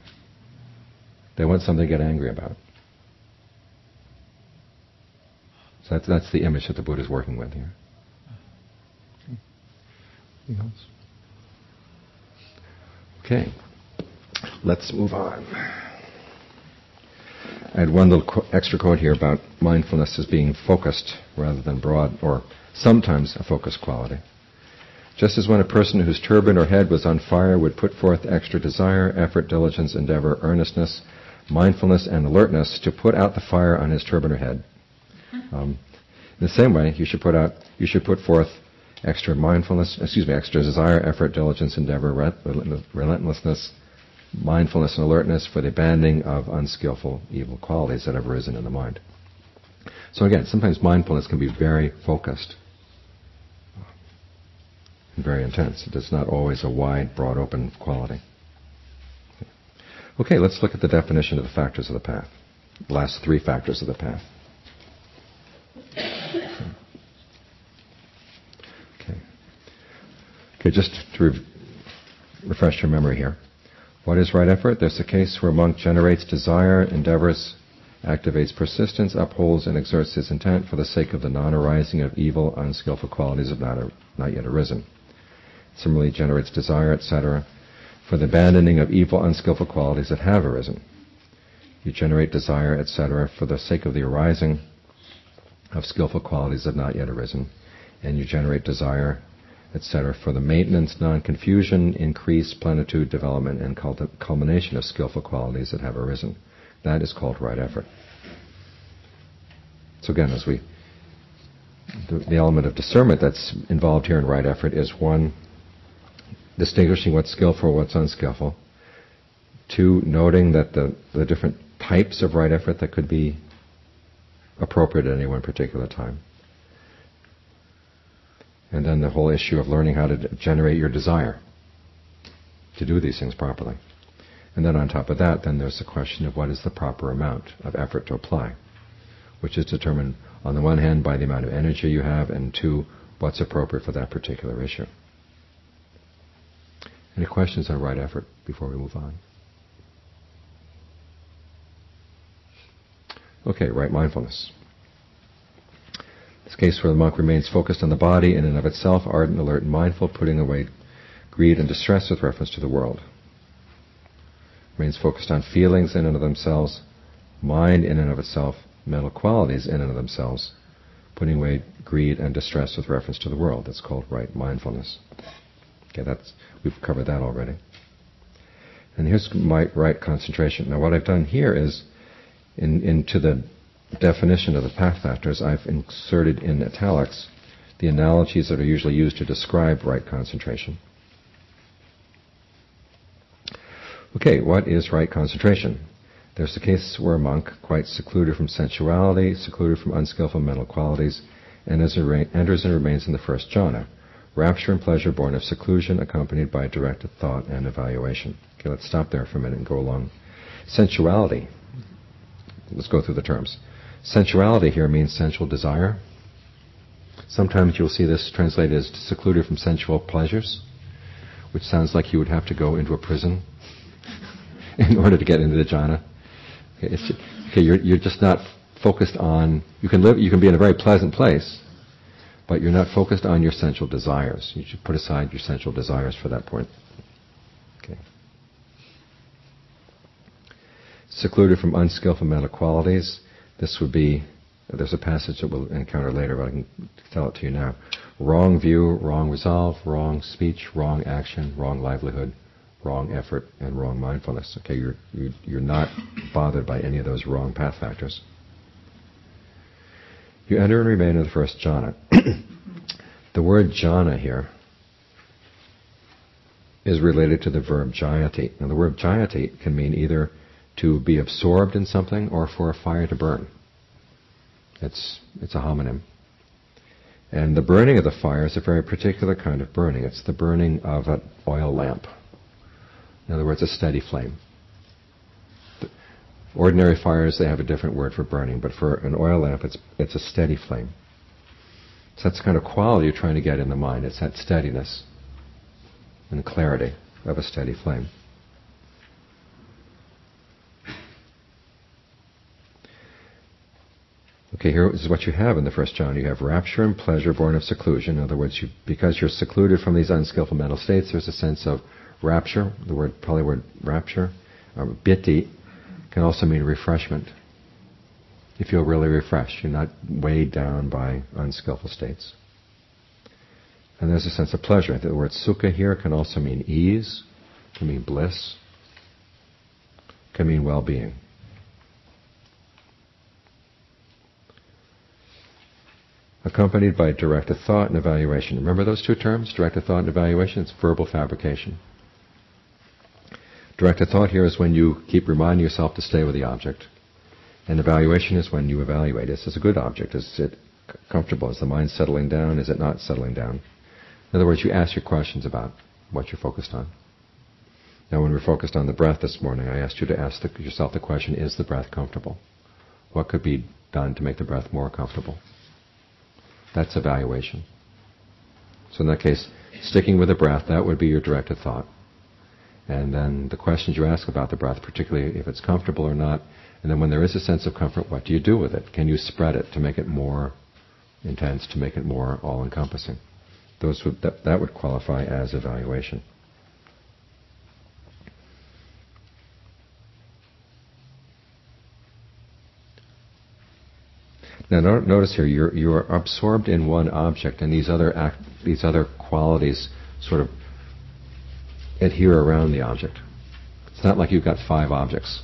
They want something to get angry about. So that's the image that the Buddha is working with here. Anything else? Okay, let's move on. I had one little extra quote here about mindfulness as being focused rather than broad, or sometimes a focused quality. Just as when a person whose turban or head was on fire would put forth extra desire, effort, diligence, endeavor, earnestness, mindfulness, and alertness to put out the fire on his turban or head. In the same way, you should put forth extra desire, effort, diligence, endeavor, relentlessness, mindfulness, and alertness for the abandoning of unskillful evil qualities that have arisen in the mind. So again, sometimes mindfulness can be very focused and very intense. It's not always a wide, broad, open quality. Okay, let's look at the definition of the factors of the path. The last three factors of the path. Okay, just to refresh your memory here. What is right effort? There's the case where a monk generates desire, endeavors, activates persistence, upholds and exerts his intent for the sake of the non-arising of evil, unskillful qualities that have not yet arisen. Similarly, generates desire, etc., for the abandoning of evil, unskillful qualities that have arisen. You generate desire, etc., for the sake of the arising of skillful qualities that have not yet arisen. And you generate desire, etc., for the maintenance, non-confusion, increase, plenitude, development, and culmination of skillful qualities that have arisen. That is called right effort. So again, the element of discernment that's involved here in right effort is, one, distinguishing what's skillful, what's unskillful. Two, noting that the different types of right effort that could be appropriate at any one particular time. And then the whole issue of learning how to generate your desire to do these things properly. And then on top of that, then there's the question of what is the proper amount of effort to apply, which is determined on the one hand by the amount of energy you have, and two, what's appropriate for that particular issue. Any questions on right effort before we move on? Okay, right mindfulness. This case where the monk remains focused on the body in and of itself, ardent, alert, and mindful, putting away greed and distress with reference to the world. Remains focused on feelings in and of themselves, mind in and of itself, mental qualities in and of themselves, putting away greed and distress with reference to the world. That's called right mindfulness. Okay, we've covered that already. And here's my right concentration. Now what I've done here is, into the definition of the path factors, I've inserted in italics the analogies that are usually used to describe right concentration. Okay, what is right concentration? There's the case where a monk, quite secluded from sensuality, secluded from unskillful mental qualities, enters and remains in the first jhana, rapture and pleasure born of seclusion, accompanied by directed thought and evaluation. Okay, let's stop there for a minute and go along. Sensuality. Let's go through the terms. Sensuality here means sensual desire. Sometimes you'll see this translated as secluded from sensual pleasures, which sounds like you would have to go into a prison in order to get into the jhana. Okay, you're just not focused on. You can be in a very pleasant place, but you're not focused on your sensual desires. You should put aside your sensual desires for that point. Okay. Secluded from unskillful mental qualities. This would be, there's a passage that we'll encounter later, but I can tell it to you now. Wrong view, wrong resolve, wrong speech, wrong action, wrong livelihood, wrong effort, and wrong mindfulness. Okay, you're not bothered by any of those wrong path factors. You enter and remain in the first jhana. The word jhana here is related to the verb jayati. Now the word jayati can mean either to be absorbed in something or for a fire to burn. It's a homonym. And the burning of the fire is a very particular kind of burning. It's the burning of an oil lamp. In other words, a steady flame. Ordinary fires, they have a different word for burning, but for an oil lamp, it's a steady flame. So that's the kind of quality you're trying to get in the mind. It's that steadiness and clarity of a steady flame. Okay, here is what you have in the first jhana. You have rapture and pleasure born of seclusion. In other words, because you're secluded from these unskillful mental states, there's a sense of rapture. The word rapture, biti, can also mean refreshment. You feel really refreshed. You're not weighed down by unskillful states. And there's a sense of pleasure. The word sukha here can also mean ease, can mean bliss, can mean well-being. Accompanied by directed thought and evaluation. Remember those two terms, directed thought and evaluation? It's verbal fabrication. Directed thought here is when you keep reminding yourself to stay with the object. And evaluation is when you evaluate. Is this a good object? Is it comfortable? Is the mind settling down? Is it not settling down? In other words, you ask your questions about what you're focused on. Now, when we're focused on the breath this morning, I asked you to ask yourself the question, is the breath comfortable? What could be done to make the breath more comfortable? That's evaluation. So in that case, sticking with the breath, that would be your directed thought. And then the questions you ask about the breath, particularly if it's comfortable or not, and then when there is a sense of comfort, what do you do with it? Can you spread it to make it more intense, to make it more all-encompassing? That would qualify as evaluation. Now notice here, you are absorbed in one object, and these other qualities sort of adhere around the object. It's not like you've got 5 objects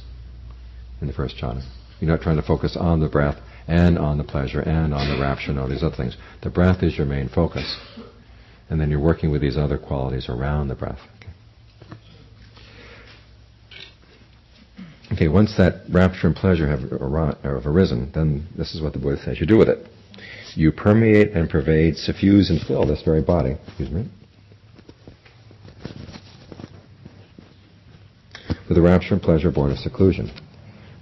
in the first jhana. You're not trying to focus on the breath and on the pleasure and on the rapture and all these other things. The breath is your main focus. And then you're working with these other qualities around the breath. Okay, once that rapture and pleasure have arisen, then this is what the Buddha says you do with it. You permeate and pervade, suffuse and fill this very body. With the rapture and pleasure born of seclusion.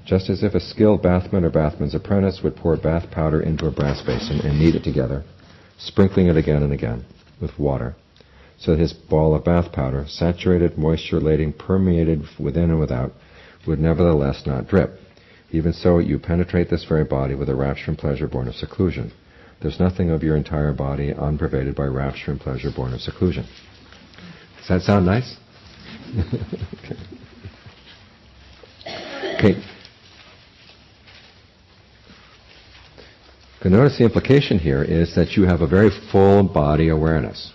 Just as if a skilled bathman or bathman's apprentice would pour bath powder into a brass basin and knead it together, sprinkling it again and again with water, so that his ball of bath powder, saturated, moisture-laden, permeated within and without, would nevertheless not drip. Even so, you penetrate this very body with a rapture and pleasure born of seclusion. There's nothing of your entire body unpervaded by rapture and pleasure born of seclusion. Does that sound nice? Okay. Notice the implication here is that you have a very full body awareness.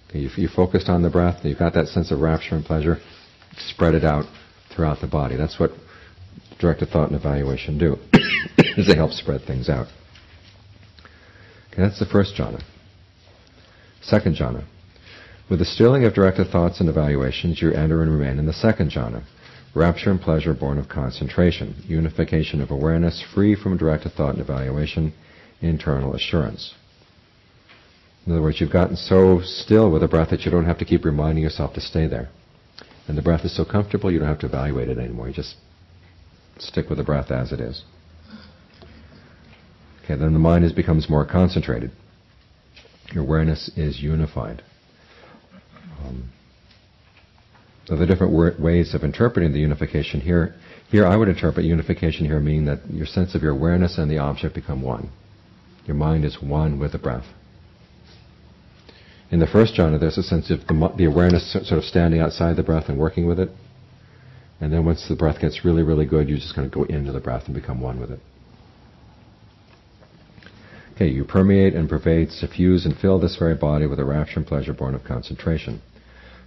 Okay, you focused on the breath, you've got that sense of rapture and pleasure, spread it out throughout the body. That's what directed thought and evaluation do, is they help spread things out. Okay, that's the first jhana. Second jhana. With the stilling of directed thoughts and evaluations, you enter and remain in the second jhana. Rapture and pleasure born of concentration, unification of awareness, free from directed thought and evaluation, internal assurance. In other words, you've gotten so still with the breath that you don't have to keep reminding yourself to stay there. And the breath is so comfortable you don't have to evaluate it anymore. You just stick with the breath as it is. Okay, then the mind becomes more concentrated. Your awareness is unified. So the different ways of interpreting the unification here I would interpret unification here meaning that your sense of your awareness and the object become one. Your mind is one with the breath. In the first jhana, there's a sense of the awareness sort of standing outside the breath and working with it. And then once the breath gets really, really good, you're just going to go into the breath and become one with it. Okay, you permeate and pervade, suffuse and fill this very body with a rapture and pleasure born of concentration.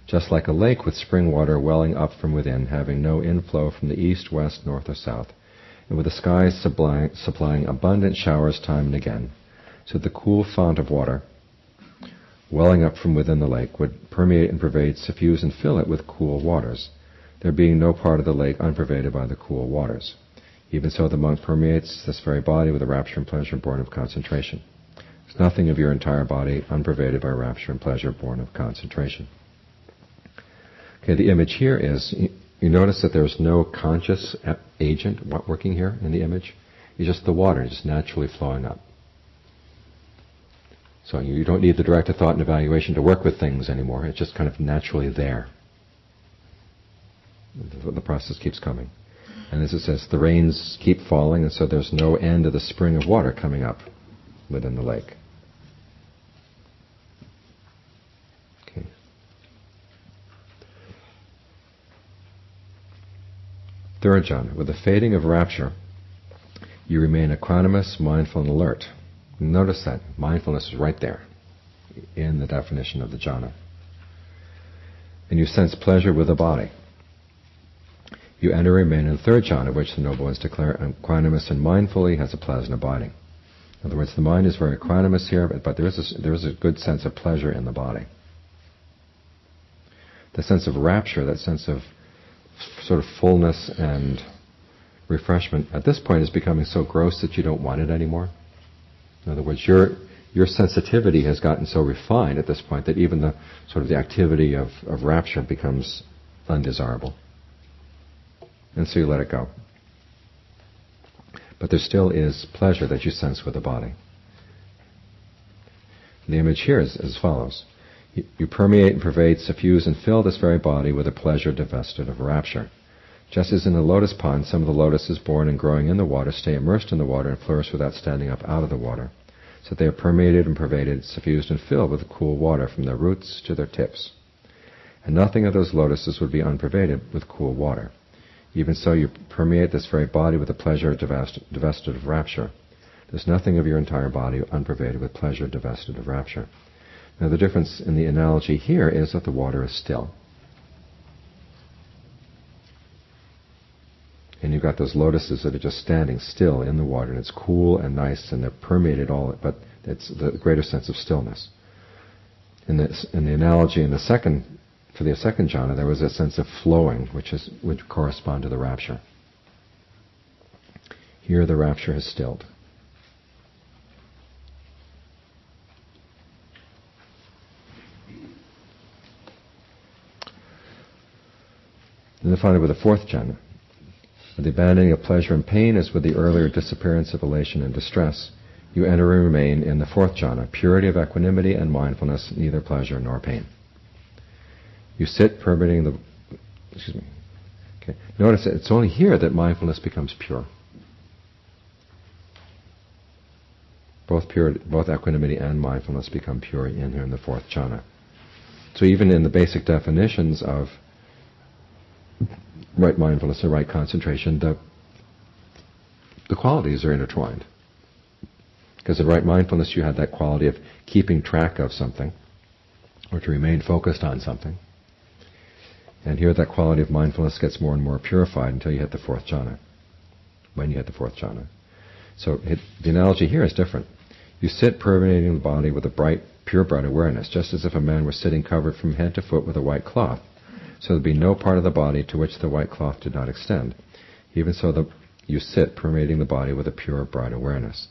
Just like a lake with spring water welling up from within, having no inflow from the east, west, north, or south, and with the skies supplying abundant showers time and again, so the cool fount of water welling up from within the lake would permeate and pervade, suffuse and fill it with cool waters, there being no part of the lake unpervaded by the cool waters. Even so, the monk permeates this very body with a rapture and pleasure born of concentration. There's nothing of your entire body unpervaded by rapture and pleasure born of concentration. Okay, the image here is, you notice that there's no conscious agent working here in the image. It's just the water, just naturally flowing up. So you don't need the directed thought and evaluation to work with things anymore. It's just kind of naturally there. The process keeps coming. And as it says, the rains keep falling, and so there's no end of the spring of water coming up within the lake. Okay. Third jhana, with the fading of rapture, you remain equanimous, mindful, and alert. Notice that mindfulness is right there in the definition of the jhana. And you sense pleasure with the body. You enter and remain in the third jhana, which the noble ones declare equanimous and mindfully has a pleasant abiding. In other words, the mind is very equanimous here, but there is a good sense of pleasure in the body. The sense of rapture, that sense of sort of fullness and refreshment, at this point is becoming so gross that you don't want it anymore. In other words, your sensitivity has gotten so refined at this point that even the sort of the activity of rapture becomes undesirable. And so you let it go. But there still is pleasure that you sense with the body. The image here is as follows. You permeate and pervade, suffuse and fill this very body with a pleasure divested of rapture. Just as in a lotus pond, some of the lotuses born and growing in the water stay immersed in the water and flourish without standing up out of the water. So they are permeated and pervaded, suffused and filled with the cool water from their roots to their tips. And nothing of those lotuses would be unpervaded with cool water. Even so, you permeate this very body with a pleasure divested of rapture. There's nothing of your entire body unpervaded with pleasure divested of rapture. Now the difference in the analogy here is that the water is still. And you've got those lotuses that are just standing still in the water, and it's cool and nice, and they're permeated all, but it's the greater sense of stillness. In the analogy for the second jhana, there was a sense of flowing, which would correspond to the rapture. Here the rapture has stilled. And then finally with the fourth jhana. With the abandoning of pleasure and pain, as with the earlier disappearance of elation and distress, you enter and remain in the fourth jhana, purity of equanimity and mindfulness, neither pleasure nor pain. You sit permitting the... Okay. Notice that it's only here that mindfulness becomes pure. Both equanimity and mindfulness become pure in here in the fourth jhana. So even in the basic definitions of right mindfulness and right concentration, the qualities are intertwined. Because in right mindfulness you have that quality of keeping track of something, or to remain focused on something. And here that quality of mindfulness gets more and more purified until you hit the fourth jhana. When you hit the fourth jhana. So the analogy here is different. You sit permeating the body with a bright, pure bright awareness, just as if a man were sitting covered from head to foot with a white cloth. So there would be no part of the body to which the white cloth did not extend. Even so, you sit permeating the body with a pure, bright awareness.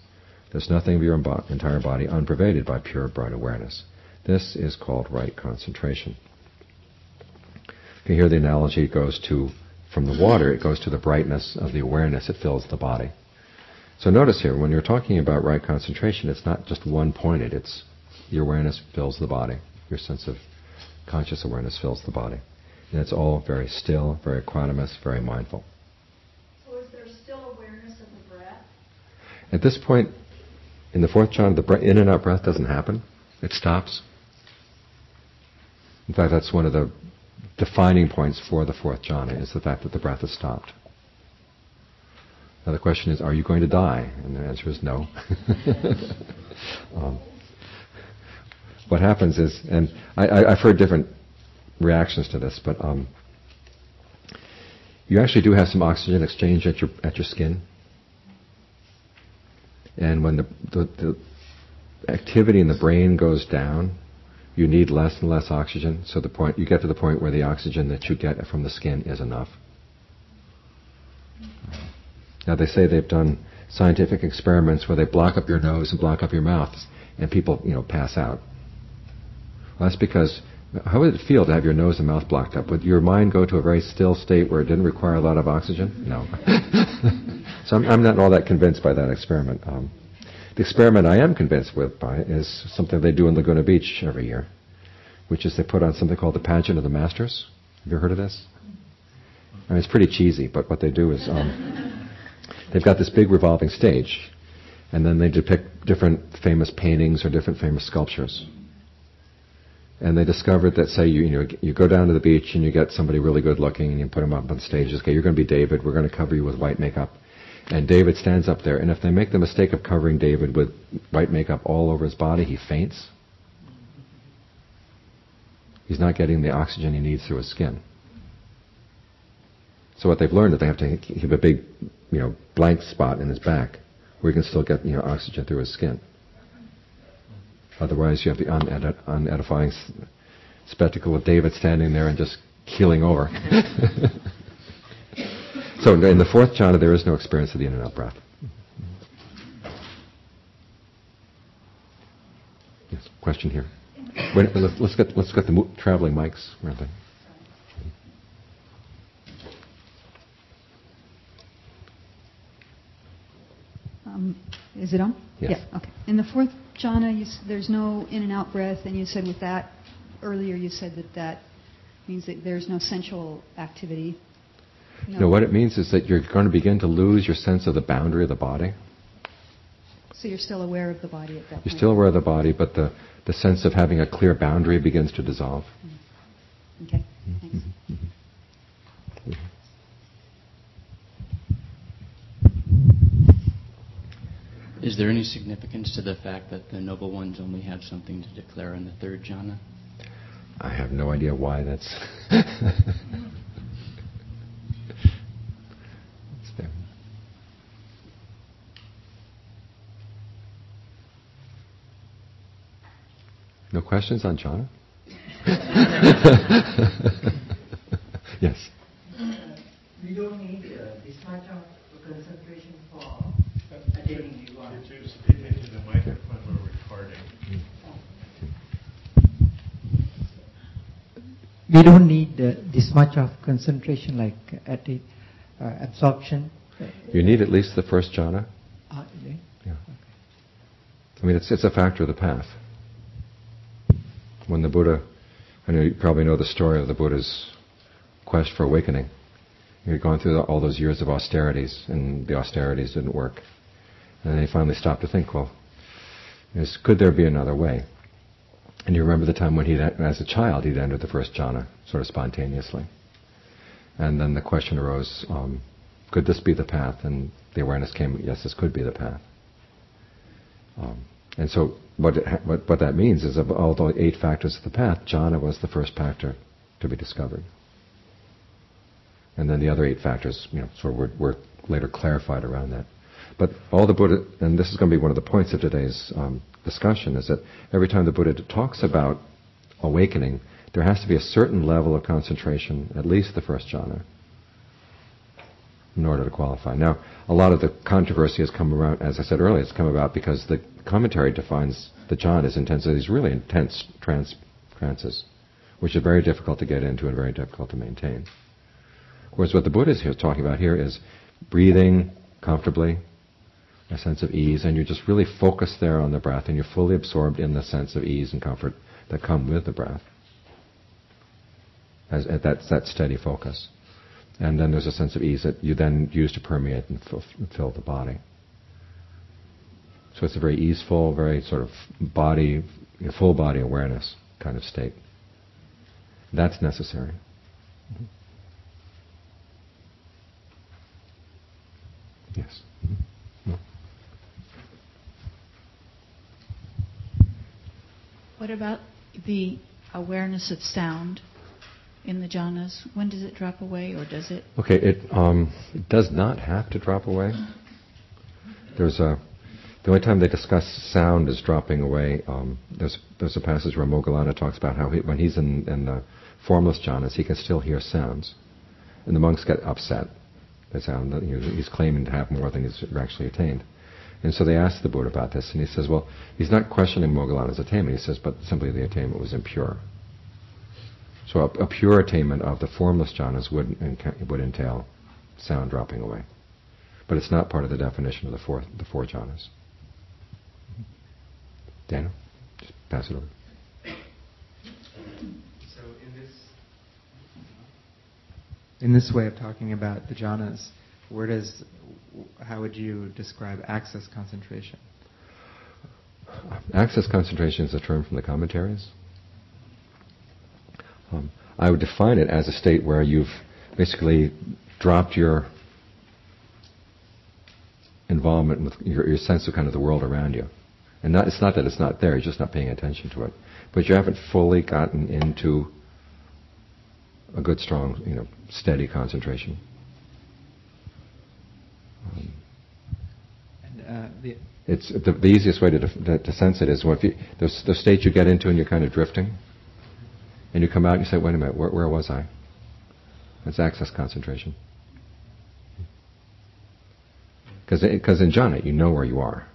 There's nothing of your entire body unpervaded by pure, bright awareness. This is called right concentration. You can hear the analogy goes to, from the water, it goes to the brightness of the awareness that fills the body. So notice here, when you're talking about right concentration, it's not just one-pointed, it's your awareness fills the body. Your sense of conscious awareness fills the body. And it's all very still, very equanimous, very mindful. So is there still awareness of the breath? At this point, in the fourth jhana, the in and out breath doesn't happen. It stops. In fact, that's one of the defining points for the fourth jhana, is the fact that the breath has stopped. Now the question is, are you going to die? And the answer is no. What happens is, and I've heard different reactions to this, but you actually do have some oxygen exchange at your skin. And when the activity in the brain goes down, you need less and less oxygen. So you get to the point where the oxygen that you get from the skin is enough. Now they say they've done scientific experiments where they block up your nose and block up your mouth, and people, pass out. Well, that's because, how would it feel to have your nose and mouth blocked up? Would your mind go to a very still state where it didn't require a lot of oxygen? No. So I'm not all that convinced by that experiment. The experiment I am convinced by is something they do in Laguna Beach every year, which is they put on something called the Pageant of the Masters. Have you heard of this? I mean, it's pretty cheesy, but what they do is they've got this big revolving stage, and then they depict different famous paintings or different famous sculptures. And they discovered that, say, you go down to the beach and you get somebody really good looking and you put them up on stage. Okay, you're going to be David. We're going to cover you with white makeup. And David stands up there, and if they make the mistake of covering David with white makeup all over his body, he faints. He's not getting the oxygen he needs through his skin. So what they've learned is they have to keep a big, blank spot in his back where he can still get, oxygen through his skin. Otherwise, you have the unedifying spectacle of David standing there and just keeling over. So in the fourth jhana, there is no experience of the in and out breath. Yes, question here. Wait, let's get the traveling mics around there. Is it on? Yes. Yeah. Okay. In the fourth jhana, there's no in and out breath, and you said with that earlier, you said that means that there's no sensual activity. No, what it means is that you're going to begin to lose your sense of the boundary of the body. So you're still aware of the body at that point? You're still aware of the body, but the sense of having a clear boundary begins to dissolve. Okay, thanks. Is there any significance to the fact that the noble ones only have something to declare in the third jhana? I have no idea why that's... No questions on jhana? Yes. We don't need this much of concentration for attaining Nibbana. Could you speak into the microphone we're recording? We don't need this much of concentration like at the absorption. You need at least the first jhana. Yeah. Okay. I mean, it's a factor of the path. When the Buddha, I know you probably know the story of the Buddha's quest for awakening. He had gone through all those years of austerities, and the austerities didn't work. And then he finally stopped to think, well, is, could there be another way? And you remember the time when as a child, he'd entered the first jhana, sort of spontaneously. And then the question arose, could this be the path? And the awareness came, yes, this could be the path. And so what that means is, of all the 8 factors of the path, jhana was the first factor to be discovered. And then the other 8 factors, sort of were later clarified around that. But all the Buddha, and this is going to be one of the points of today's discussion, is that every time the Buddha talks about awakening, there has to be a certain level of concentration, at least the first jhana, in order to qualify. Now, a lot of the controversy has come around, as I said earlier, it's come about because the commentary defines the jhana as intense, these really intense trances, which are very difficult to get into and very difficult to maintain. Whereas what the Buddha is talking about here is breathing comfortably, a sense of ease, and you're just really focused there on the breath, and you're fully absorbed in the sense of ease and comfort that come with the breath. That steady focus. And then there's a sense of ease that you then use to permeate and fill the body. So it's a very easeful, very sort of body, full body awareness kind of state. That's necessary. Mm-hmm. Yes. Mm-hmm. What about the awareness of sound in the jhanas? When does it drop away, or does it? Okay, it does not have to drop away. The only time they discuss sound as dropping away, there's a passage where Moggallana talks about how when he's in the formless jhanas, he can still hear sounds, and the monks get upset. They sound he's claiming to have more than he's actually attained. And so they asked the Buddha about this, and he says, well, he's not questioning Moggallana's attainment, he says, but simply the attainment was impure. So a pure attainment of the formless jhanas would entail sound dropping away. But it's not part of the definition of the four jhanas. Daniel, just pass it over. So in this way of talking about the jhanas, how would you describe access concentration? Access concentration is a term from the commentaries. I would define it as a state where you've basically dropped your involvement with your sense of kind of the world around you. And it's not that it's not there, you're just not paying attention to it. But you haven't fully gotten into a good, strong, steady concentration. It's the easiest way to sense it is the state you get into and you're kind of drifting, and you come out and you say, wait a minute, where was I? That's access concentration. Because in jhana, you know where you are.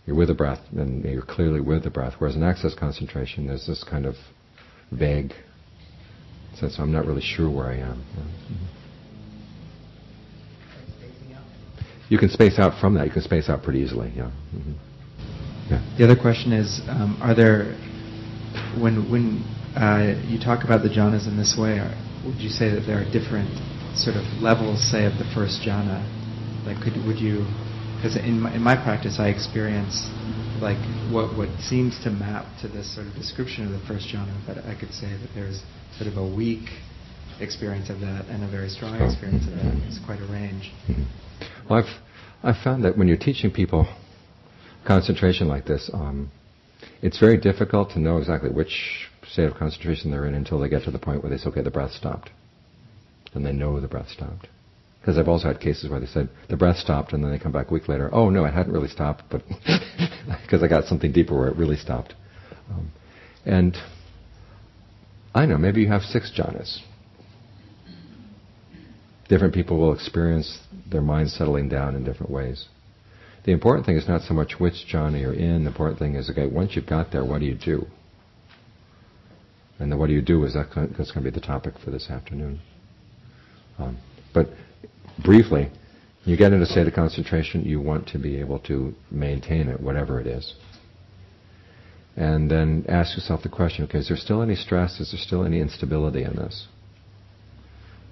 You're with the breath, and you're clearly with the breath. Whereas in access concentration, there's this kind of vague sense, I'm not really sure where I am. You can space out from that. You can space out pretty easily. Yeah. Mm-hmm. Yeah. The other question is, are there, when you talk about the jhanas in this way, would you say that there are different sort of levels, say, of the first jhana? Like, would you? Because in my practice, I experience like what seems to map to this sort of description of the first jhana, but I could say that there's sort of a weak experience of that and a very strong experience of that. It's quite a range. Mm-hmm. Well, I've found that when you're teaching people concentration like this, it's very difficult to know exactly which state of concentration they're in until they get to the point where they say, okay, the breath stopped. And they know the breath stopped. Because I've also had cases where they said, the breath stopped, and then they come back a week later, oh no, it hadn't really stopped, but because I got something deeper where it really stopped. And I know, maybe you have 6 jhanas. Different people will experience their minds settling down in different ways. The important thing is not so much which jhana you're in. The important thing is, okay, once you've got there, what do you do? And then what do you do that's going to be the topic for this afternoon. But briefly, you get into a state of concentration, you want to be able to maintain it, whatever it is. And then ask yourself the question, okay, is there still any stress? Is there still any instability in this?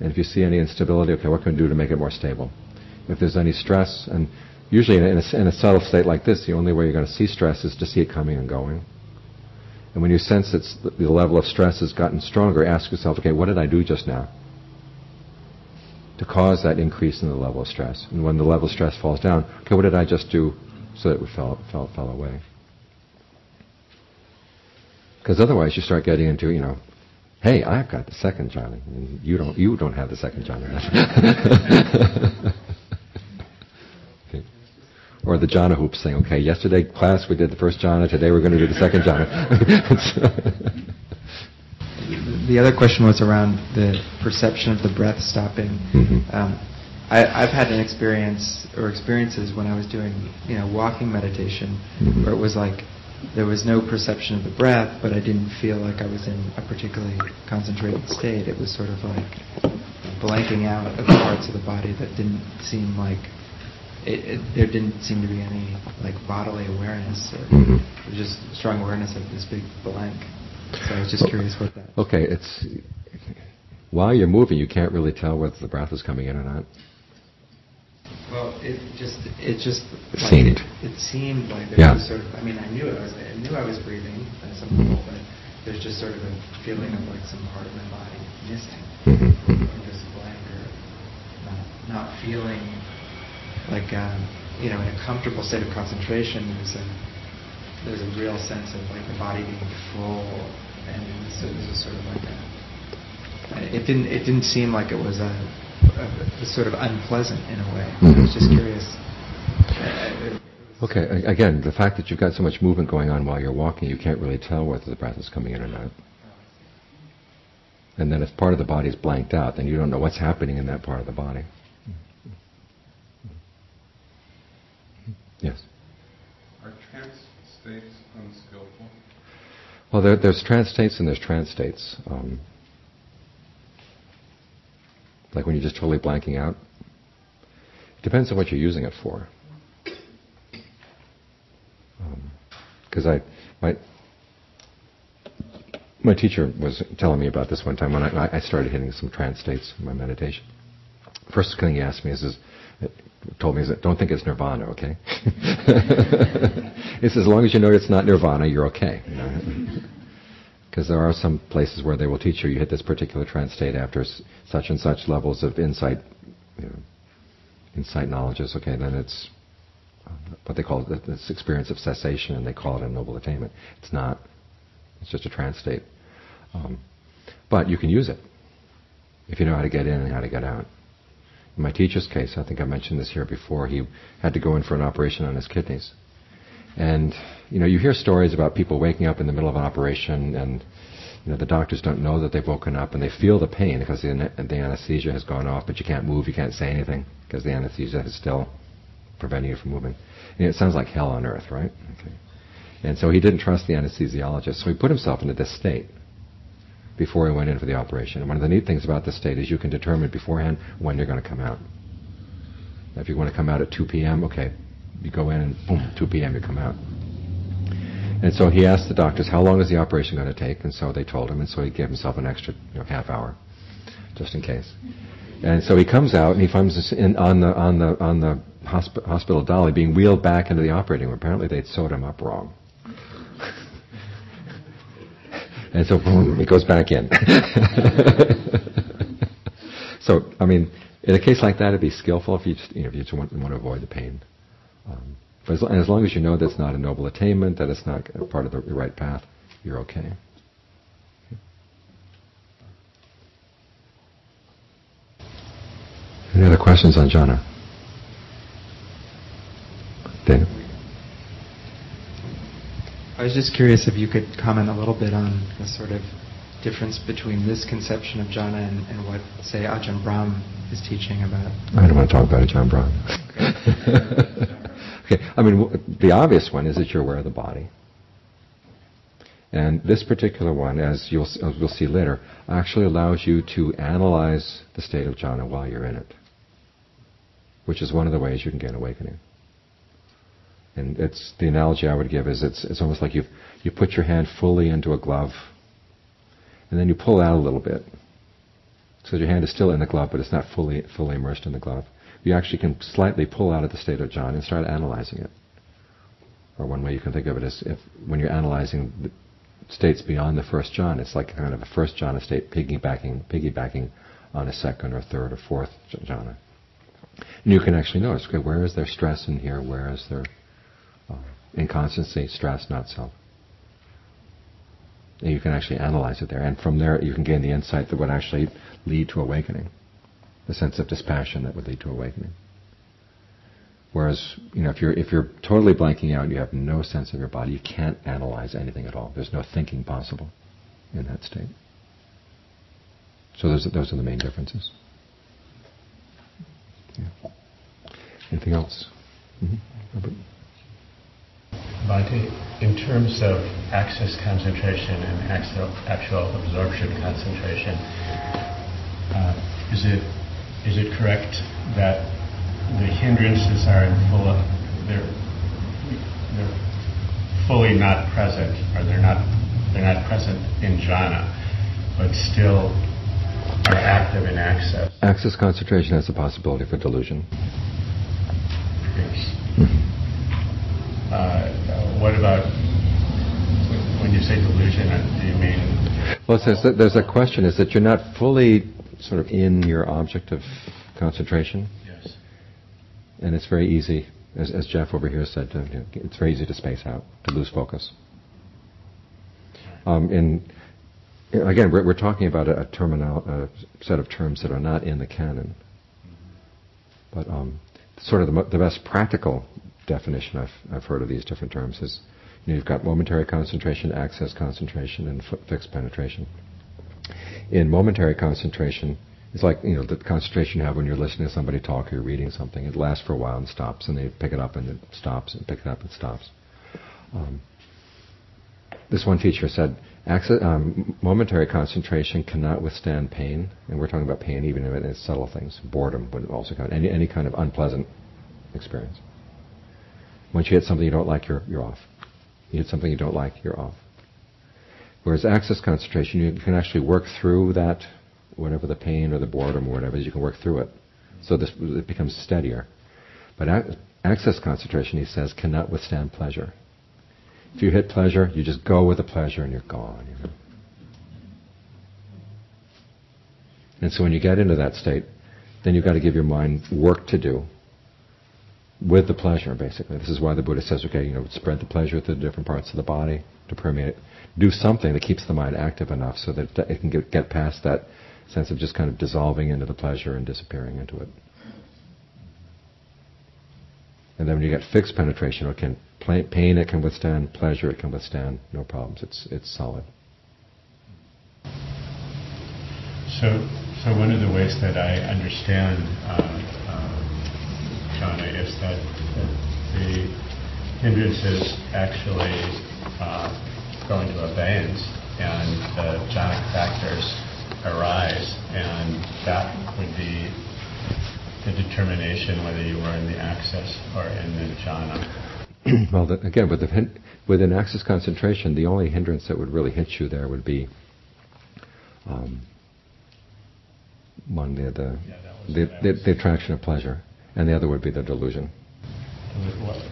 And if you see any instability, okay, what can we do to make it more stable? If there's any stress, and usually in a subtle state like this, the only way you're going to see stress is to see it coming and going. And when you sense that the level of stress has gotten stronger, ask yourself, okay, what did I do just now to cause that increase in the level of stress? And when the level of stress falls down, okay, what did I just do so that it fell away? Because otherwise you start getting into, hey, I've got the second jhana, and you don't have the second jhana. Okay. Or the jhana hoops saying, okay, yesterday class we did the first jhana, today we're going to do the second jhana. The other question was around the perception of the breath stopping. Mm-hmm. I've had an experiences when I was doing, walking meditation, mm-hmm. where it was like there was no perception of the breath, but I didn't feel like I was in a particularly concentrated state. It was sort of like blanking out of parts of the body that didn't seem like there didn't seem to be any like bodily awareness. Mm-hmm. It was just strong awareness of this big blank. So I was just curious what that. Okay, while you're moving, you can't really tell whether the breath is coming in or not. Well, it just seemed. It seemed like there was sort of. I mean, I knew I was breathing at some level, but there's just sort of a feeling of like some part of my body missing, or just blank, or not feeling like in a comfortable state of concentration. There's a real sense of like the body being full, and so it was sort of like it didn't seem like it was a sort of unpleasant in a way. Mm-hmm. I was just curious. Okay, again, the fact that you've got so much movement going on while you're walking, you can't really tell whether the breath is coming in or not. And then if part of the body is blanked out, then you don't know what's happening in that part of the body. Yes? Are trance states unskillful? Well, there's trance states and there's trance states. Like when you're just totally blanking out. It depends on what you're using it for. Because my teacher was telling me about this one time when I started hitting some trance states in my meditation. First thing he asked me told me, don't think it's nirvana, okay? He says, as long as you know it's not nirvana, you're okay. Because there are some places where they will teach you hit this particular trance state after such and such levels of insight knowledges. Okay, then it's what they call this experience of cessation, and they call it a noble attainment. It's not. It's just a trance state. But you can use it if you know how to get in and how to get out. In my teacher's case, I think I mentioned this here before, he had to go in for an operation on his kidneys. And, you hear stories about people waking up in the middle of an operation and, the doctors don't know that they've woken up and they feel the pain because the anesthesia has gone off, but you can't move, you can't say anything because the anesthesia is still preventing you from moving. And it sounds like hell on earth, right? Okay. And so he didn't trust the anesthesiologist, so he put himself into this state before he went in for the operation. And one of the neat things about this state is you can determine beforehand when you're going to come out. Now, if you want to come out at 2 p.m., okay, you go in and boom, 2 p.m. you come out. And so he asked the doctors, how long is the operation going to take? And so they told him, and so he gave himself an extra half hour, just in case. And so he comes out, and he finds us on the hospital dolly being wheeled back into the operating room. Apparently they'd sewed him up wrong. And so boom, he goes back in. So, I mean, in a case like that, it'd be skillful if you just want to avoid the pain. But as long as you know that it's not a noble attainment, that it's not part of the right path, you're okay. Any other questions on jhana? Daniel? I was just curious if you could comment a little bit on the sort of difference between this conception of jhana and what, say, Ajahn Brahm is teaching about. I don't want to talk about Ajahn Brahm. Okay, I mean, the obvious one is that you're aware of the body. And this particular one, as we'll see later, actually allows you to analyze the state of jhana while you're in it, which is one of the ways you can gain awakening. And it's the analogy I would give is it's almost like you put your hand fully into a glove, and then you pull out a little bit, so your hand is still in the glove, but it's not fully immersed in the glove. you actually can slightly pull out of the state of jhana and start analyzing it. Or one way you can think of it is when you're analyzing the states beyond the first jhana, it's like kind of a first jhana state piggybacking on a second or third or fourth jhana. And you can actually notice, okay, where is there stress in here? Where is there inconstancy, stress, not self? And you can actually analyze it there. And from there, you can gain the insight that would actually lead to awakening. The sense of dispassion that would lead to awakening. Whereas, if you're totally blanking out, you have no sense of your body, you can't analyze anything at all. There's no thinking possible in that state. So those are the main differences. Yeah. Anything else? Mm-hmm. Bhante, in terms of access concentration and actual absorption concentration, is it correct that the hindrances are they're fully not present, or they're not present in jhana, but still are active in access? Access concentration has the possibility for delusion. Yes. What about when you say delusion? Do you mean? Well, there's a question: is that you're not fully sort of in your object of concentration? Yes. And it's very easy, as Jeff over here said, it's very easy to space out, to lose focus. Again, we're talking about a set of terms that are not in the canon. But sort of the best practical definition I've heard of these different terms is, you've got momentary concentration, access concentration, and fixed penetration. In momentary concentration, it's like the concentration you have when you're listening to somebody talk or you're reading something. It lasts for a while and stops, and they pick it up and it stops, and pick it up and stops. This one teacher said, momentary concentration cannot withstand pain, and we're talking about pain even if it's subtle things. Boredom would also count. Any kind of unpleasant experience. Once you hit something you don't like, you're off. You hit something you don't like, you're off. Whereas access concentration, you can actually work through that, whatever the pain or the boredom or whatever, you can work through it. So it becomes steadier. But access concentration, he says, cannot withstand pleasure. If you hit pleasure, you just go with the pleasure and you're gone. And so when you get into that state, then you've got to give your mind work to do with the pleasure, basically. This is why the Buddha says, okay, spread the pleasure through the different parts of the body to permeate it. Do something that keeps the mind active enough so that it can get past that sense of just kind of dissolving into the pleasure and disappearing into it. And then when you get fixed penetration, pain it can withstand, pleasure it can withstand, no problems. It's solid. So one of the ways that I understand jhana is that the hindrances actually go into abeyance, and the jhanic factors arise, and that would be the determination whether you were in the access or in the jhana. Well, again, within access concentration, the only hindrance that would really hit you there would be one, the attraction of pleasure, and the other would be the delusion. What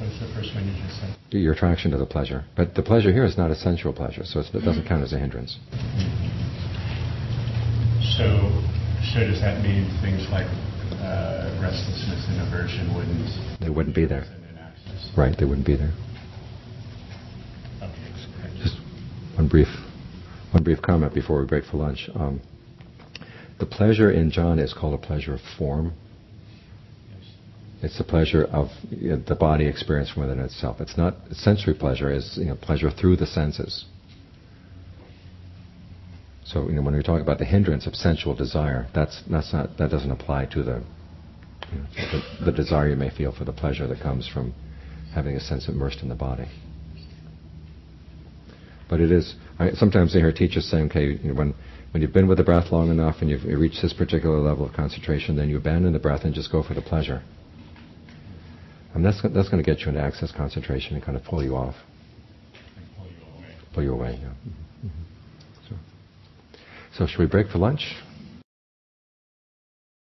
was the first one you just said? Your attraction to the pleasure. But the pleasure here is not a sensual pleasure, so it doesn't count as a hindrance. So does that mean things like restlessness and aversion wouldn't be there? Right, they wouldn't be there. Okay. Just one brief comment before we break for lunch. The pleasure in jhana is called a pleasure of form. It's the pleasure of the body experience from within itself. It's not sensory pleasure. It's pleasure through the senses. So when we talk about the hindrance of sensual desire, that doesn't apply to the desire you may feel for the pleasure that comes from having a sense immersed in the body. But it is. Sometimes I hear teachers saying, okay, when you've been with the breath long enough and you've reached this particular level of concentration, then you abandon the breath and just go for the pleasure. And that's going to get you into access concentration and kind of pull you off. Pull you away, yeah. So should we break for lunch?